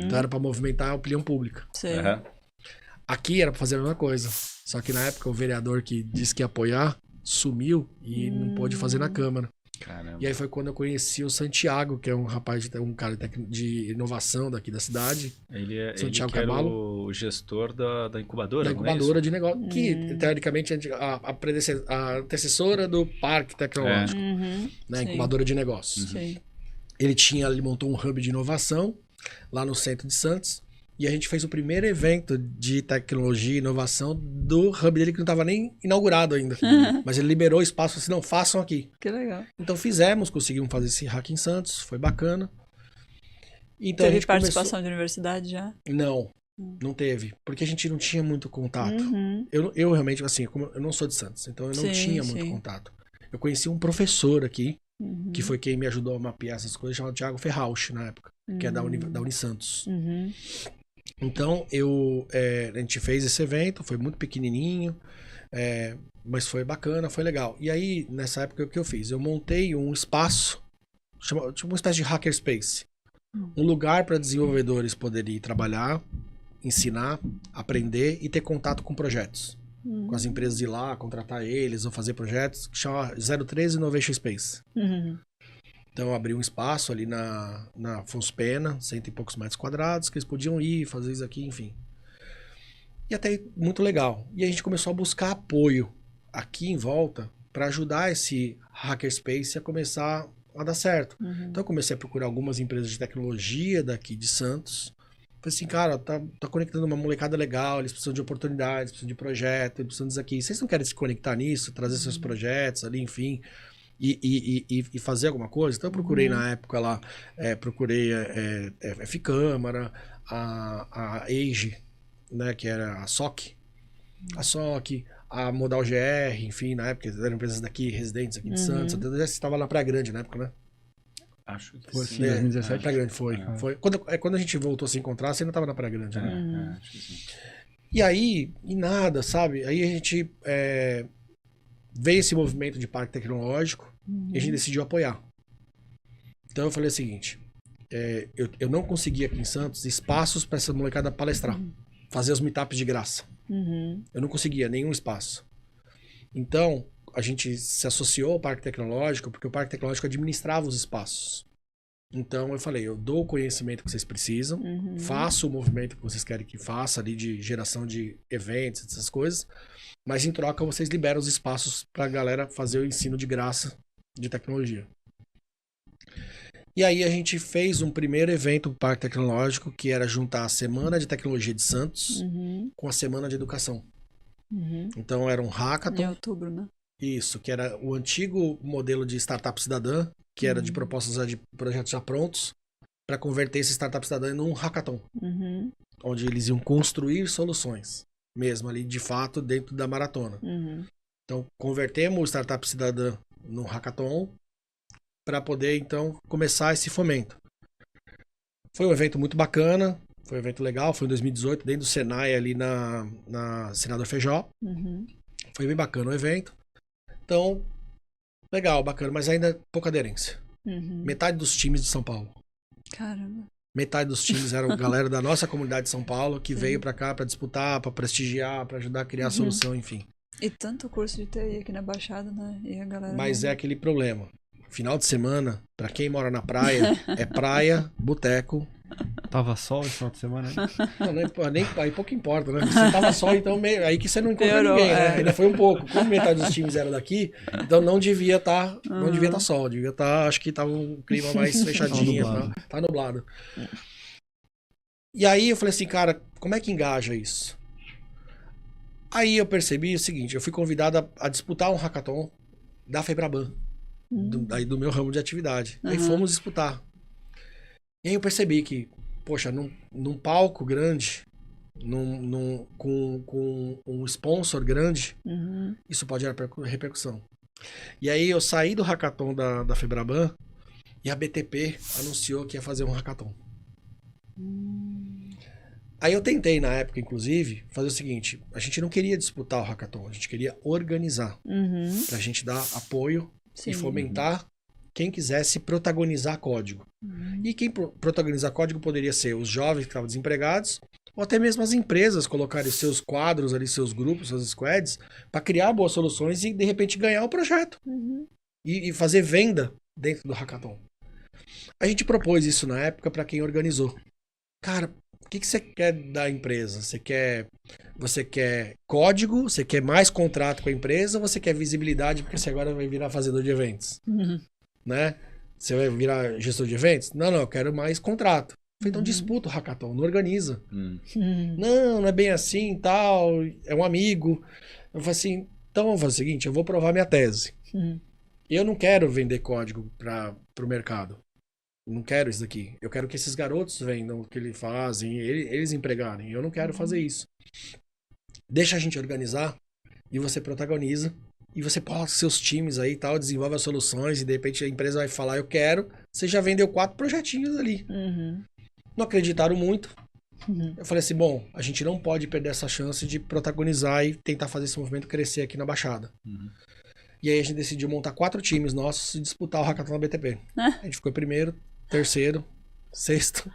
D: Então era para movimentar a opinião pública.
A: Sei.
D: Aqui era para fazer a mesma coisa. Só que na época o vereador que disse que ia apoiar sumiu e não pôde fazer na Câmara.
B: Caramba.
D: E aí foi quando eu conheci o Santiago, que é um rapaz, um cara de inovação daqui da cidade.
B: Ele
D: Santiago
B: que era
D: Caballo.
B: o gestor da incubadora,
D: Da
B: não é
D: incubadora
B: isso?
D: de negócio. Que, teoricamente, a antecessora do Parque Tecnológico. Né?
A: Sim.
D: Incubadora de negócios.
A: Sim.
D: Ele montou um hub de inovação lá no centro de Santos. E a gente fez o primeiro evento de tecnologia e inovação do hub dele, que não estava nem inaugurado ainda. Mas ele liberou o espaço, assim, não, façam aqui.
A: Que legal.
D: Então conseguimos fazer esse hack em Santos, foi bacana. Então, a
A: Teve
D: gente
A: participação de universidade já?
D: Não teve, porque a gente não tinha muito contato. Eu realmente, assim, como eu não sou de Santos, então eu não tinha muito contato. Eu conheci um professor aqui, que foi quem me ajudou a mapear essas coisas, chamado Thiago Ferrausch, na época, que é da Unisantos. Então, a gente fez esse evento, foi muito pequenininho, mas foi bacana, foi legal. E aí, nessa época, o que eu fiz? Eu montei um espaço, tipo uma espécie de hackerspace. Um lugar para desenvolvedores poderem trabalhar, ensinar, aprender e ter contato com projetos. Com as empresas ir lá, contratar eles ou fazer projetos, que chama 013 Innovation Space. Então eu abri um espaço ali na Afonso Pena, 100 e poucos metros quadrados, que eles podiam ir, fazer isso aqui, enfim. E até muito legal. E a gente começou a buscar apoio aqui em volta para ajudar esse hackerspace a começar a dar certo. Então eu comecei a procurar algumas empresas de tecnologia daqui de Santos. Falei assim, cara, tá conectando uma molecada legal, eles precisam de oportunidades, precisam de projeto, eles precisam disso aqui. Vocês não querem se conectar nisso, trazer seus projetos ali, enfim... E fazer alguma coisa. Então eu procurei na época lá, procurei a F-Câmara, a Age, né, que era a SOC, a Modal GR, enfim, na época eram empresas daqui, residentes aqui de Santos. Até você estava na Praia Grande na época, né?
B: Acho que
C: Foi
B: sim.
C: assim, 2017.
D: Praia Grande foi. Quando a gente voltou a se encontrar, você ainda estava na Praia Grande, né?
B: Acho que sim.
D: E aí, nada, sabe? Aí a gente veio esse movimento de parque tecnológico e a gente decidiu apoiar. Então eu falei o seguinte, eu não consegui aqui em Santos espaços para essa molecada palestrar, fazer os meetups de graça. Eu não conseguia nenhum espaço. Então a gente se associou ao parque tecnológico, porque o parque tecnológico administrava os espaços. Então eu falei, eu dou o conhecimento que vocês precisam, faço o movimento que vocês querem que faça ali de geração de eventos, essas coisas, mas em troca vocês liberam os espaços para a galera fazer o ensino de graça de tecnologia. E aí a gente fez um primeiro evento no Parque Tecnológico, que era juntar a Semana de Tecnologia de Santos com a Semana de Educação. Então era um hackathon.
A: Em outubro, né?
D: Isso, que era o antigo modelo de startup cidadã, que era de propostas de projetos já prontos, para converter esse startup cidadã num hackathon, onde eles iam construir soluções. mesmo ali, de fato, dentro da maratona. Então, convertemos o Startup Cidadã no Hackathon para poder, então, começar esse fomento. Foi um evento muito bacana, foi um evento legal, foi em 2018, dentro do Senai, ali na Senador Feijó. Foi bem bacana o evento. Então, legal, bacana, mas ainda pouca aderência. Metade dos times de São Paulo.
A: Caramba.
D: Metade dos times eram galera da nossa comunidade de São Paulo que veio pra cá pra disputar, pra prestigiar, pra ajudar a criar a solução, enfim.
A: E tanto curso de TI aqui na Baixada, né? E a galera
D: Mas é aquele problema. Final de semana, pra quem mora na praia, é praia, boteco.
C: Tava sol esse final de semana?
D: Não, nem, aí pouco importa, né? Você tava só, então aí que você não encontra
A: Piorou,
D: ninguém, né? Ainda foi um pouco. Como metade dos times eram daqui, então não devia estar sol, devia estar, acho que tava um clima mais fechadinho, tá nublado. E aí eu falei assim, cara, como é que engaja isso? Aí eu percebi o seguinte, eu fui convidado a disputar um hackathon da Febraban, do meu ramo de atividade. Aí fomos disputar. E aí eu percebi que, poxa, num palco grande, com um sponsor grande, isso pode gerar repercussão. E aí eu saí do hackathon da Febraban e a BTP anunciou que ia fazer um hackathon. Aí eu tentei, na época, inclusive, fazer o seguinte, a gente não queria disputar o hackathon, a gente queria organizar, pra gente dar apoio e fomentar quem quisesse protagonizar código. E quem protagonizar código poderia ser os jovens que estavam desempregados, ou até mesmo as empresas colocarem seus quadros ali, seus grupos, seus squads, para criar boas soluções e, de repente, ganhar o projeto. E fazer venda dentro do hackathon. A gente propôs isso na época para quem organizou. Cara, o que você quer da empresa? Você quer código? Você quer mais contrato com a empresa? Ou você quer visibilidade porque você agora vai virar fazedor de eventos? Né? Você vai virar gestor de eventos? Não, eu quero mais contrato. Então disputa o hackathon, não organiza. Não é bem assim, tal, é um amigo. Eu falei assim, então vamos fazer o seguinte, eu vou provar minha tese. Eu não quero vender código para o mercado. Não quero isso daqui. Eu quero que esses garotos vendam o que eles fazem, eles empregarem. Eu não quero fazer isso. Deixa a gente organizar e você protagoniza. E você posta seus times aí e tal, desenvolve as soluções e de repente a empresa vai falar, eu quero. Você já vendeu 4 projetinhos ali. Não acreditaram muito. Eu falei assim, bom, a gente não pode perder essa chance de protagonizar e tentar fazer esse movimento crescer aqui na Baixada. E aí a gente decidiu montar 4 times nossos e disputar o hackathon da BTP. A gente ficou primeiro, terceiro, sexto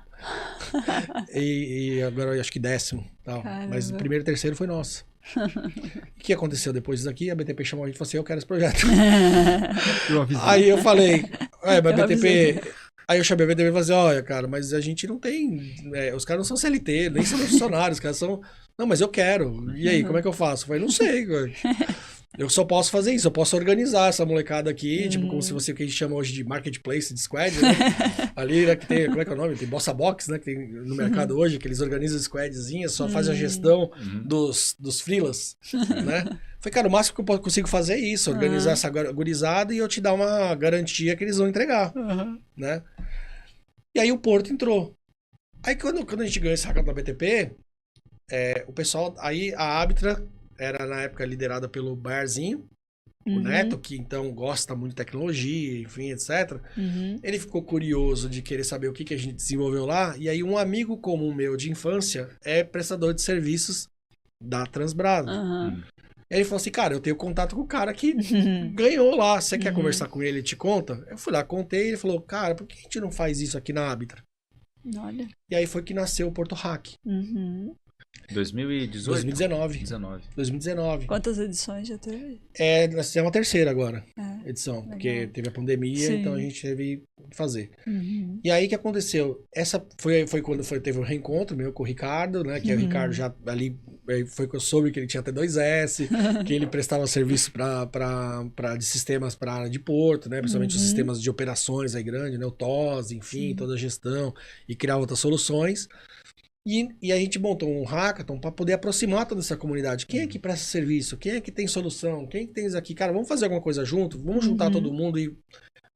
D: e agora eu acho que 10º. Tal. Mas o primeiro e terceiro foi nosso. O que aconteceu depois disso aqui? A BTP chamou a gente e falou assim, eu quero esse projeto. Aí eu falei, mas BTP... Aí eu chamei a BTP e falei assim, olha, cara, mas a gente não tem... os caras não são CLT, nem são funcionários, os caras são... Não, mas eu quero. E aí, como é que eu faço? Eu falei, não sei, cara. Eu só posso fazer isso, eu posso organizar essa molecada aqui, tipo, como se fosse o que a gente chama hoje de marketplace, de squad, né? Ali, né, que tem, como é que é o nome? Tem Bossa Box, né, que tem no mercado hoje, que eles organizam squadzinhas, só fazem a gestão dos freelas, né? Falei, cara, o máximo que eu consigo fazer é isso, organizar essa gurizada e eu te dar uma garantia que eles vão entregar, né? E aí o Porto entrou. Aí quando a gente ganhou esse hackathon da BTP, o pessoal, aí a Arbitra era na época liderada pelo Baerzinho, o Neto, que então gosta muito de tecnologia, enfim, etc. Ele ficou curioso de querer saber o que a gente desenvolveu lá, e aí um amigo comum meu de infância é prestador de serviços da Transbrado. Aí ele falou assim, cara, eu tenho contato com o cara que ganhou lá, você quer conversar com ele, ele te conta? Eu fui lá, contei, ele falou, cara, por que a gente não faz isso aqui na Arbitra?
A: Olha.
D: E aí foi que nasceu o Porto Hack.
B: 2018?
D: 2019.
A: Quantas edições já teve?
D: Nós fizemos a terceira agora, edição.
A: Legal.
D: Porque teve a pandemia,
A: Sim.
D: então a gente teve que fazer. E aí o que aconteceu? Essa foi quando teve o reencontro meu com o Ricardo, né? Que o Ricardo já ali... Foi que eu soube que ele tinha até 2S, que ele prestava serviço de sistemas para a área de Porto, né? Principalmente os sistemas de operações aí grande, né? O TOS, enfim, toda a gestão, e criava outras soluções. E a gente montou um hackathon para poder aproximar toda essa comunidade. Quem é que presta serviço? Quem é que tem solução? Quem é que tem isso aqui? Cara, vamos fazer alguma coisa junto? Vamos juntar todo mundo e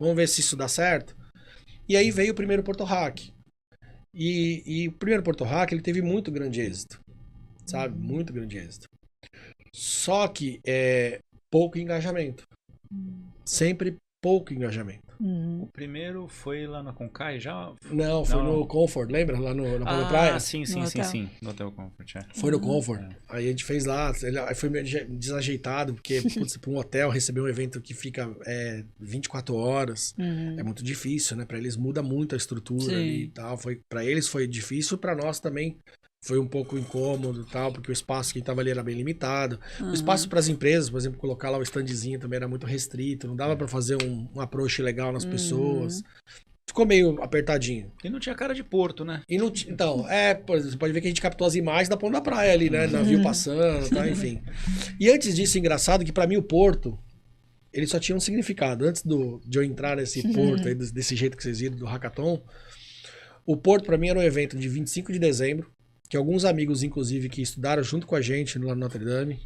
D: vamos ver se isso dá certo? E aí veio o primeiro Porto Hack. E o primeiro Porto Hack, ele teve muito grande êxito. sabe? Muito grande êxito. Só que pouco engajamento. Sempre pouco engajamento.
B: O primeiro foi lá na Concai já?
D: Não, foi no Comfort, lembra? Lá na praia?
B: Sim. No Hotel Comfort,
D: Foi no Comfort. Aí a gente fez lá, aí foi meio desajeitado, porque para um hotel receber um evento que fica 24 horas, é muito difícil, né? Para eles muda muito a estrutura ali e tal. Para eles foi difícil, para nós também foi um pouco incômodo e tal, porque o espaço que estava ali era bem limitado. O espaço para as empresas, por exemplo, colocar lá o standzinho também era muito restrito, não dava para fazer um approach legal nas pessoas. Ficou meio apertadinho.
B: E não tinha cara de porto, né?
D: E não então, você pode ver que a gente captou as imagens da ponta da praia ali, né? Navio passando, tá, enfim. E antes disso, engraçado que para mim o porto, ele só tinha um significado. Antes de eu entrar nesse porto, aí, desse jeito que vocês viram, do Hackathon, o porto para mim era um evento de 25 de dezembro, que alguns amigos, inclusive, que estudaram junto com a gente lá no Notre Dame,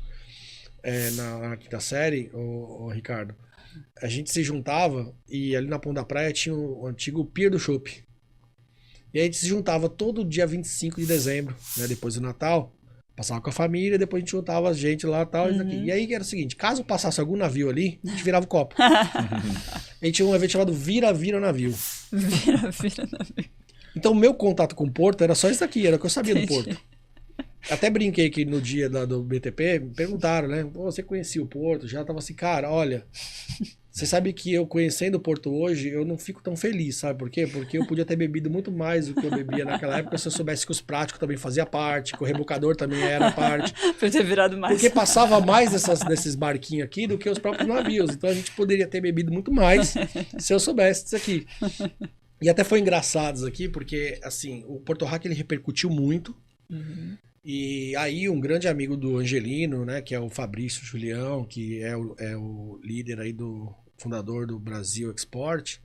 D: na quinta série, o Ricardo, a gente se juntava e ali na ponta da praia tinha o antigo Pier do Chopp. E aí a gente se juntava todo dia 25 de dezembro, né, depois do Natal, passava com a família, depois a gente juntava a gente lá tal, isso aqui. E aí era o seguinte, caso passasse algum navio ali, a gente virava o copo. A gente tinha um evento chamado Vira-Vira Navio.
A: Vira-vira navio.
D: Então, o meu contato com o Porto era só isso aqui, era o que eu sabia do Porto. Até brinquei que no dia do BTP, me perguntaram, né? Você conhecia o Porto? Já tava assim, cara, olha, você sabe que eu conhecendo o Porto hoje, eu não fico tão feliz, sabe por quê? Porque eu podia ter bebido muito mais do que eu bebia naquela época se eu soubesse que os práticos também faziam parte, que o rebocador também era parte.
A: Pra ter virado mais.
D: Porque passava mais desses barquinhos aqui do que os próprios navios. Então a gente poderia ter bebido muito mais se eu soubesse disso aqui. E até foi engraçado isso aqui, porque, assim, o Porto Hack, ele repercutiu muito. E aí, um grande amigo do Angelino, né, que é o Fabrício Julião, que é o líder aí fundador do Brasil Export,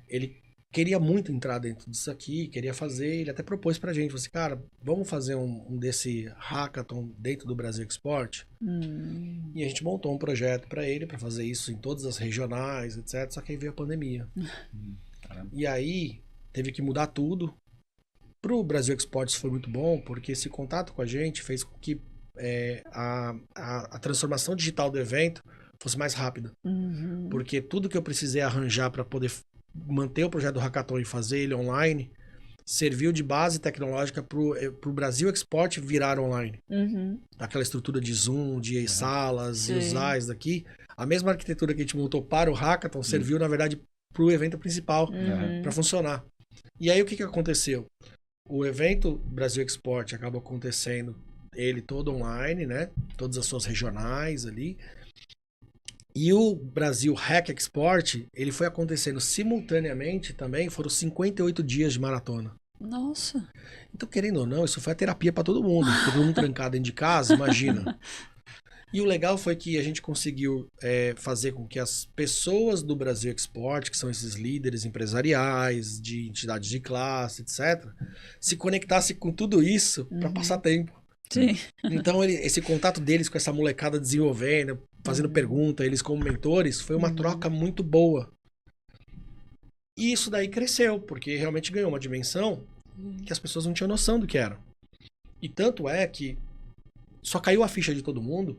D: ele queria muito entrar dentro disso aqui, queria fazer, ele até propôs pra gente, falou assim, cara, vamos fazer um desse hackathon dentro do Brasil Export? E a gente montou um projeto pra ele, pra fazer isso em todas as regionais, etc, só que aí veio a pandemia. E aí, teve que mudar tudo. Pro Brasil Export isso foi muito bom, porque esse contato com a gente fez com que a transformação digital do evento fosse mais rápida. Porque tudo que eu precisei arranjar para poder manter o projeto do Hackathon e fazer ele online, serviu de base tecnológica pro Brasil Export virar online. Aquela estrutura de Zoom, de salas e os AIs daqui. A mesma arquitetura que a gente montou para o Hackathon serviu, na verdade, pro evento principal para funcionar. E aí o que aconteceu? O evento Brasil Export acaba acontecendo ele todo online, né? Todas as suas regionais ali. E o Brasil Hack Export, ele foi acontecendo simultaneamente também, foram 58 dias de maratona.
A: Nossa.
D: Então, querendo ou não, isso foi a terapia para todo mundo. Todo mundo trancado dentro de casa, imagina. E o legal foi que a gente conseguiu fazer com que as pessoas do Brasil Export, que são esses líderes empresariais, de entidades de classe, etc., se conectassem com tudo isso para passar tempo.
A: Sim.
D: Então, esse contato deles com essa molecada desenvolvendo, fazendo pergunta, eles como mentores, foi uma troca muito boa. E isso daí cresceu, porque realmente ganhou uma dimensão que as pessoas não tinham noção do que era. E tanto é que só caiu a ficha de todo mundo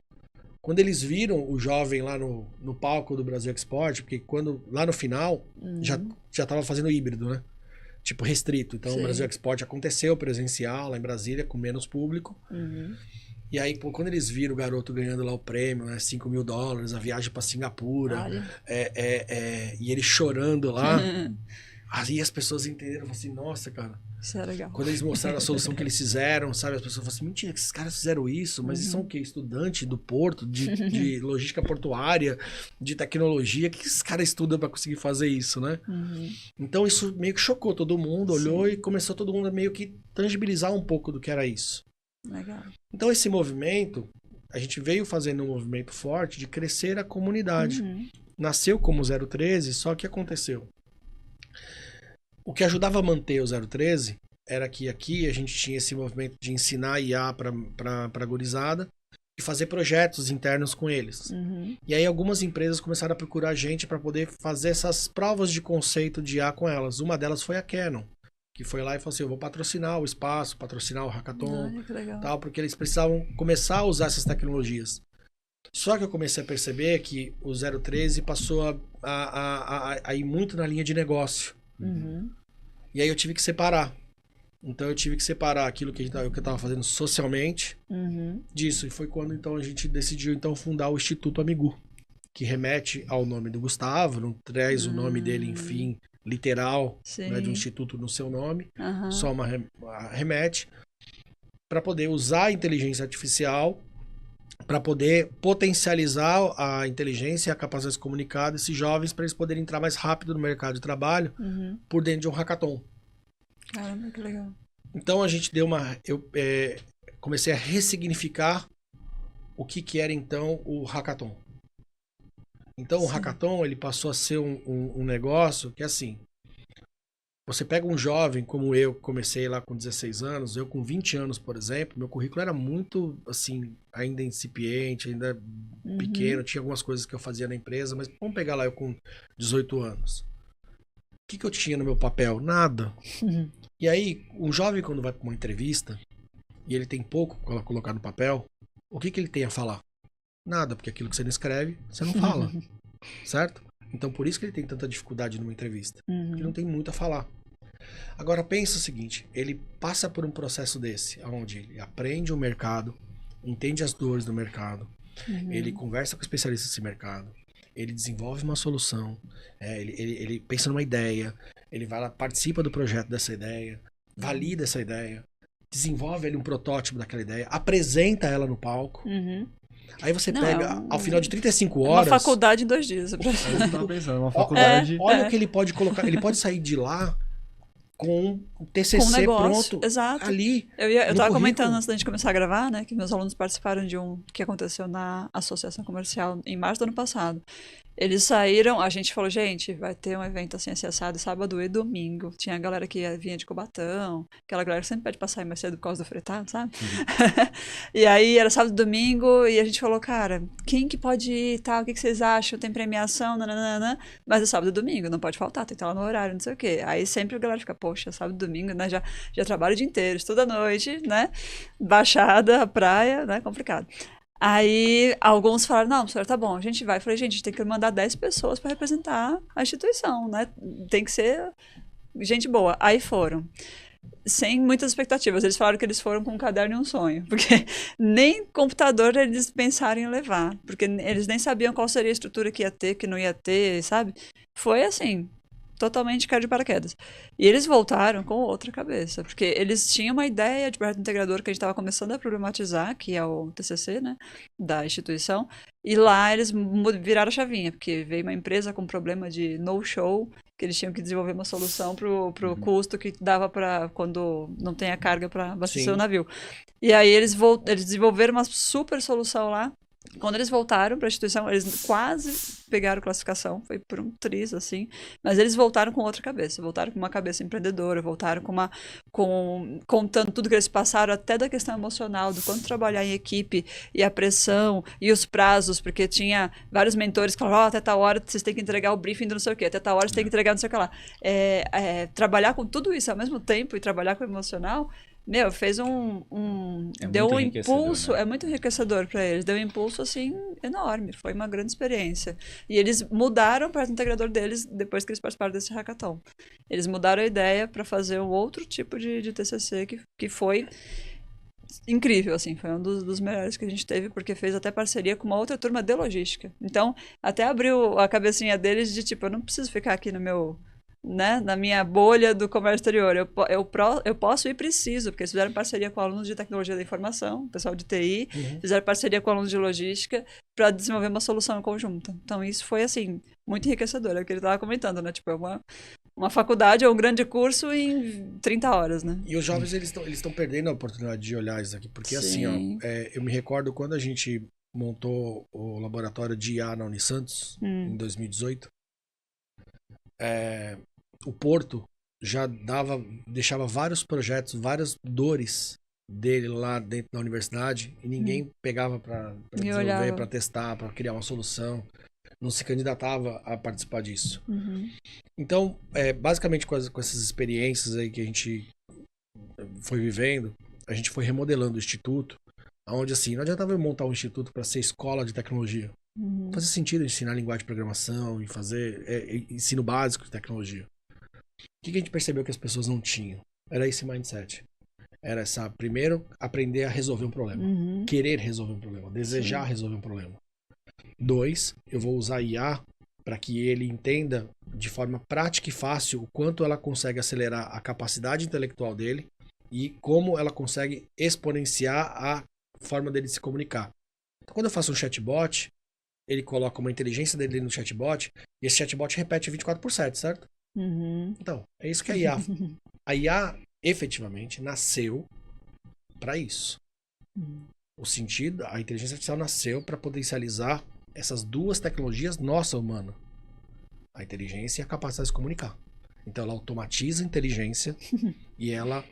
D: quando eles viram o jovem lá no palco do Brasil Export, porque lá no final já tava fazendo híbrido, né? Tipo, restrito. Então, o Brasil Export aconteceu presencial lá em Brasília, com menos público. E aí, quando eles viram o garoto ganhando lá o prêmio, né, $5.000, a viagem para Singapura, e ele chorando lá, aí as pessoas entenderam, assim, nossa, cara.
A: Isso é legal.
D: Quando eles mostraram a solução que eles fizeram, sabe? As pessoas falaram assim, mentira, que esses caras fizeram isso, mas eles são o quê? Estudante do porto, de logística portuária, de tecnologia, o que esses caras estudam para conseguir fazer isso, né? Então isso meio que chocou todo mundo, olhou e começou todo mundo a meio que tangibilizar um pouco do que era isso.
A: Legal.
D: Então esse movimento, a gente veio fazendo um movimento forte de crescer a comunidade. Nasceu como 013, só que aconteceu. O que ajudava a manter o 013 era que aqui a gente tinha esse movimento de ensinar IA para a gurizada e fazer projetos internos com eles. E aí algumas empresas começaram a procurar a gente para poder fazer essas provas de conceito de IA com elas. Uma delas foi a Canon, que foi lá e falou assim, eu vou patrocinar o espaço, patrocinar o hackathon,
A: Ai, que legal.
D: tal, porque eles precisavam começar a usar essas tecnologias. Só que eu comecei a perceber que o 013 passou a ir muito na linha de negócio.
A: Uhum.
D: E aí eu tive que separar. Então eu tive que separar aquilo que eu estava fazendo socialmente disso. E foi quando então a gente decidiu então fundar o Instituto Amigu, que remete ao nome do Gustavo, não traz o nome dele, enfim, literal, né, de um instituto no seu nome, só uma remete, para poder usar a inteligência artificial para poder potencializar a inteligência e a capacidade de se comunicar desses jovens para eles poderem entrar mais rápido no mercado de trabalho por dentro de um hackathon.
A: Caramba, que legal.
D: Então a gente deu eu comecei a ressignificar o que era então o hackathon. Então o hackathon ele passou a ser um negócio que assim, você pega um jovem como eu, que comecei lá com 16 anos, eu com 20 anos, por exemplo, meu currículo era muito, assim, ainda incipiente, ainda pequeno, tinha algumas coisas que eu fazia na empresa, mas vamos pegar lá eu com 18 anos. O que eu tinha no meu papel? Nada. E aí, um jovem quando vai para uma entrevista, e ele tem pouco para colocar no papel, o que ele tem a falar? Nada, porque aquilo que você não escreve, você não fala, certo? Então, por isso que ele tem tanta dificuldade numa entrevista. Ele não tem muito a falar. Agora, pensa o seguinte, ele passa por um processo desse, onde ele aprende o mercado, entende as dores do mercado, ele conversa com especialistas desse mercado, ele desenvolve uma solução, ele pensa numa ideia, ele vai lá, participa do projeto dessa ideia, valida essa ideia, desenvolve ali um protótipo daquela ideia, apresenta ela no palco. Aí você pega, ao final de 35 horas...
A: Uma faculdade em 2 dias.
C: Eu tava pensando, uma faculdade...
D: Olha o que ele pode colocar. Ele pode sair de lá com um TCC pronto.
A: Exato.
D: Ali.
A: Eu tava comentando antes da gente começar a gravar, né? Que meus alunos participaram de um que aconteceu na Associação Comercial em março do ano passado. Eles saíram, a gente falou, gente, vai ter um evento assim, assado sábado e domingo. Tinha a galera que vinha de Cubatão, aquela galera que sempre pede pra sair mais cedo por causa do fretado, sabe? E aí era sábado e domingo, e a gente falou, cara, quem que pode ir, tal, o que vocês acham? Tem premiação, nananana. Mas é sábado e domingo, não pode faltar, tem que estar lá no horário, não sei o quê. Aí sempre a galera fica, poxa, sábado e domingo, né? Já trabalho o dia inteiro, estudo à noite, né? Baixada, praia, né? Complicado. Aí alguns falaram, não, senhor, tá bom, a gente vai. Eu falei, gente, a gente tem que mandar 10 pessoas para representar a instituição, né? Tem que ser gente boa. Aí foram. Sem muitas expectativas. Eles falaram que eles foram com um caderno e um sonho. Porque nem computador eles pensaram em levar. Porque eles nem sabiam qual seria a estrutura que ia ter, que não ia ter, sabe? Foi assim... totalmente cair de paraquedas. E eles voltaram com outra cabeça, porque eles tinham uma ideia de projeto integrador que a gente estava começando a problematizar, que é o TCC, né, da instituição, e lá eles viraram a chavinha, porque veio uma empresa com problema de no-show, que eles tinham que desenvolver uma solução pro custo que dava para quando não tem a carga para abastecer o navio. E aí eles desenvolveram uma super solução lá. Quando eles voltaram para a instituição, eles quase pegaram classificação, foi por um triz, assim, mas eles voltaram com outra cabeça, voltaram com uma cabeça empreendedora, voltaram contando tudo que eles passaram, até da questão emocional, do quanto trabalhar em equipe, e a pressão, e os prazos, porque tinha vários mentores que falaram, até tal hora vocês têm que entregar o briefing do não sei o quê, até tal hora vocês têm que entregar não sei o que lá. Trabalhar com tudo isso ao mesmo tempo e trabalhar com o emocional, meu, fez deu um impulso, né? É muito enriquecedor para eles, deu um impulso, assim, enorme, foi uma grande experiência. E eles mudaram o projeto integrador deles depois que eles participaram desse hackathon. Eles mudaram a ideia para fazer um outro tipo de TCC que foi incrível, assim, foi um dos melhores que a gente teve, porque fez até parceria com uma outra turma de logística. Então, até abriu a cabecinha deles de, tipo, eu não preciso ficar aqui no meu... né, na minha bolha do comércio exterior, eu posso e preciso, porque eles fizeram parceria com alunos de tecnologia da informação, pessoal de TI, fizeram parceria com alunos de logística para desenvolver uma solução conjunta. Então isso foi, assim, muito enriquecedor, é o que ele estava comentando, né, tipo, é uma faculdade ou um grande curso em 30 horas, né.
D: E os jovens, eles estão perdendo a oportunidade de olhar isso aqui, porque assim, ó, eu me recordo quando a gente montou o laboratório de IA na Unisantos, em 2018, o Porto já deixava vários projetos, várias dores dele lá dentro da universidade e ninguém pegava para desenvolver, para testar, para criar uma solução. não se candidatava a participar disso. Então, basicamente com essas experiências aí que a gente foi vivendo, a gente foi remodelando o instituto, onde assim, não adiantava eu montar um instituto para ser escola de tecnologia. Não fazia sentido ensinar linguagem de programação e fazer ensino básico de tecnologia. O que a gente percebeu que as pessoas não tinham? Era esse mindset. Era primeiro, aprender a resolver um problema. Querer resolver um problema. Desejar resolver um problema. 2, eu vou usar IA para que ele entenda de forma prática e fácil o quanto ela consegue acelerar a capacidade intelectual dele e como ela consegue exponenciar a forma dele se comunicar. Então, quando eu faço um chatbot, ele coloca uma inteligência dele no chatbot e esse chatbot repete 24/7, certo? Então, é isso que é a IA. A IA, efetivamente, nasceu para isso. O sentido, a inteligência artificial nasceu para potencializar essas duas tecnologias nossa humana. A inteligência e a capacidade de se comunicar. Então, ela automatiza a inteligência e ela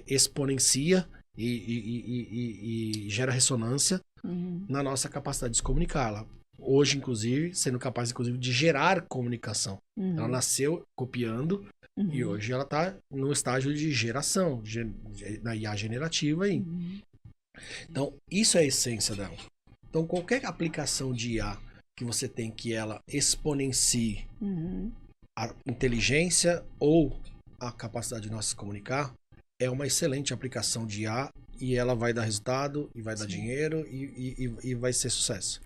D: exponencia e gera ressonância na nossa capacidade de se comunicar. Ela, hoje, inclusive, sendo capaz, inclusive, de gerar comunicação. Ela nasceu copiando e hoje ela está no estágio de geração, na IA generativa aí. Então, isso é a essência dela. Então, qualquer aplicação de IA que você tem que ela exponencie a inteligência ou a capacidade de nós se comunicar, é uma excelente aplicação de IA e ela vai dar resultado, e vai dar dinheiro e vai ser sucesso.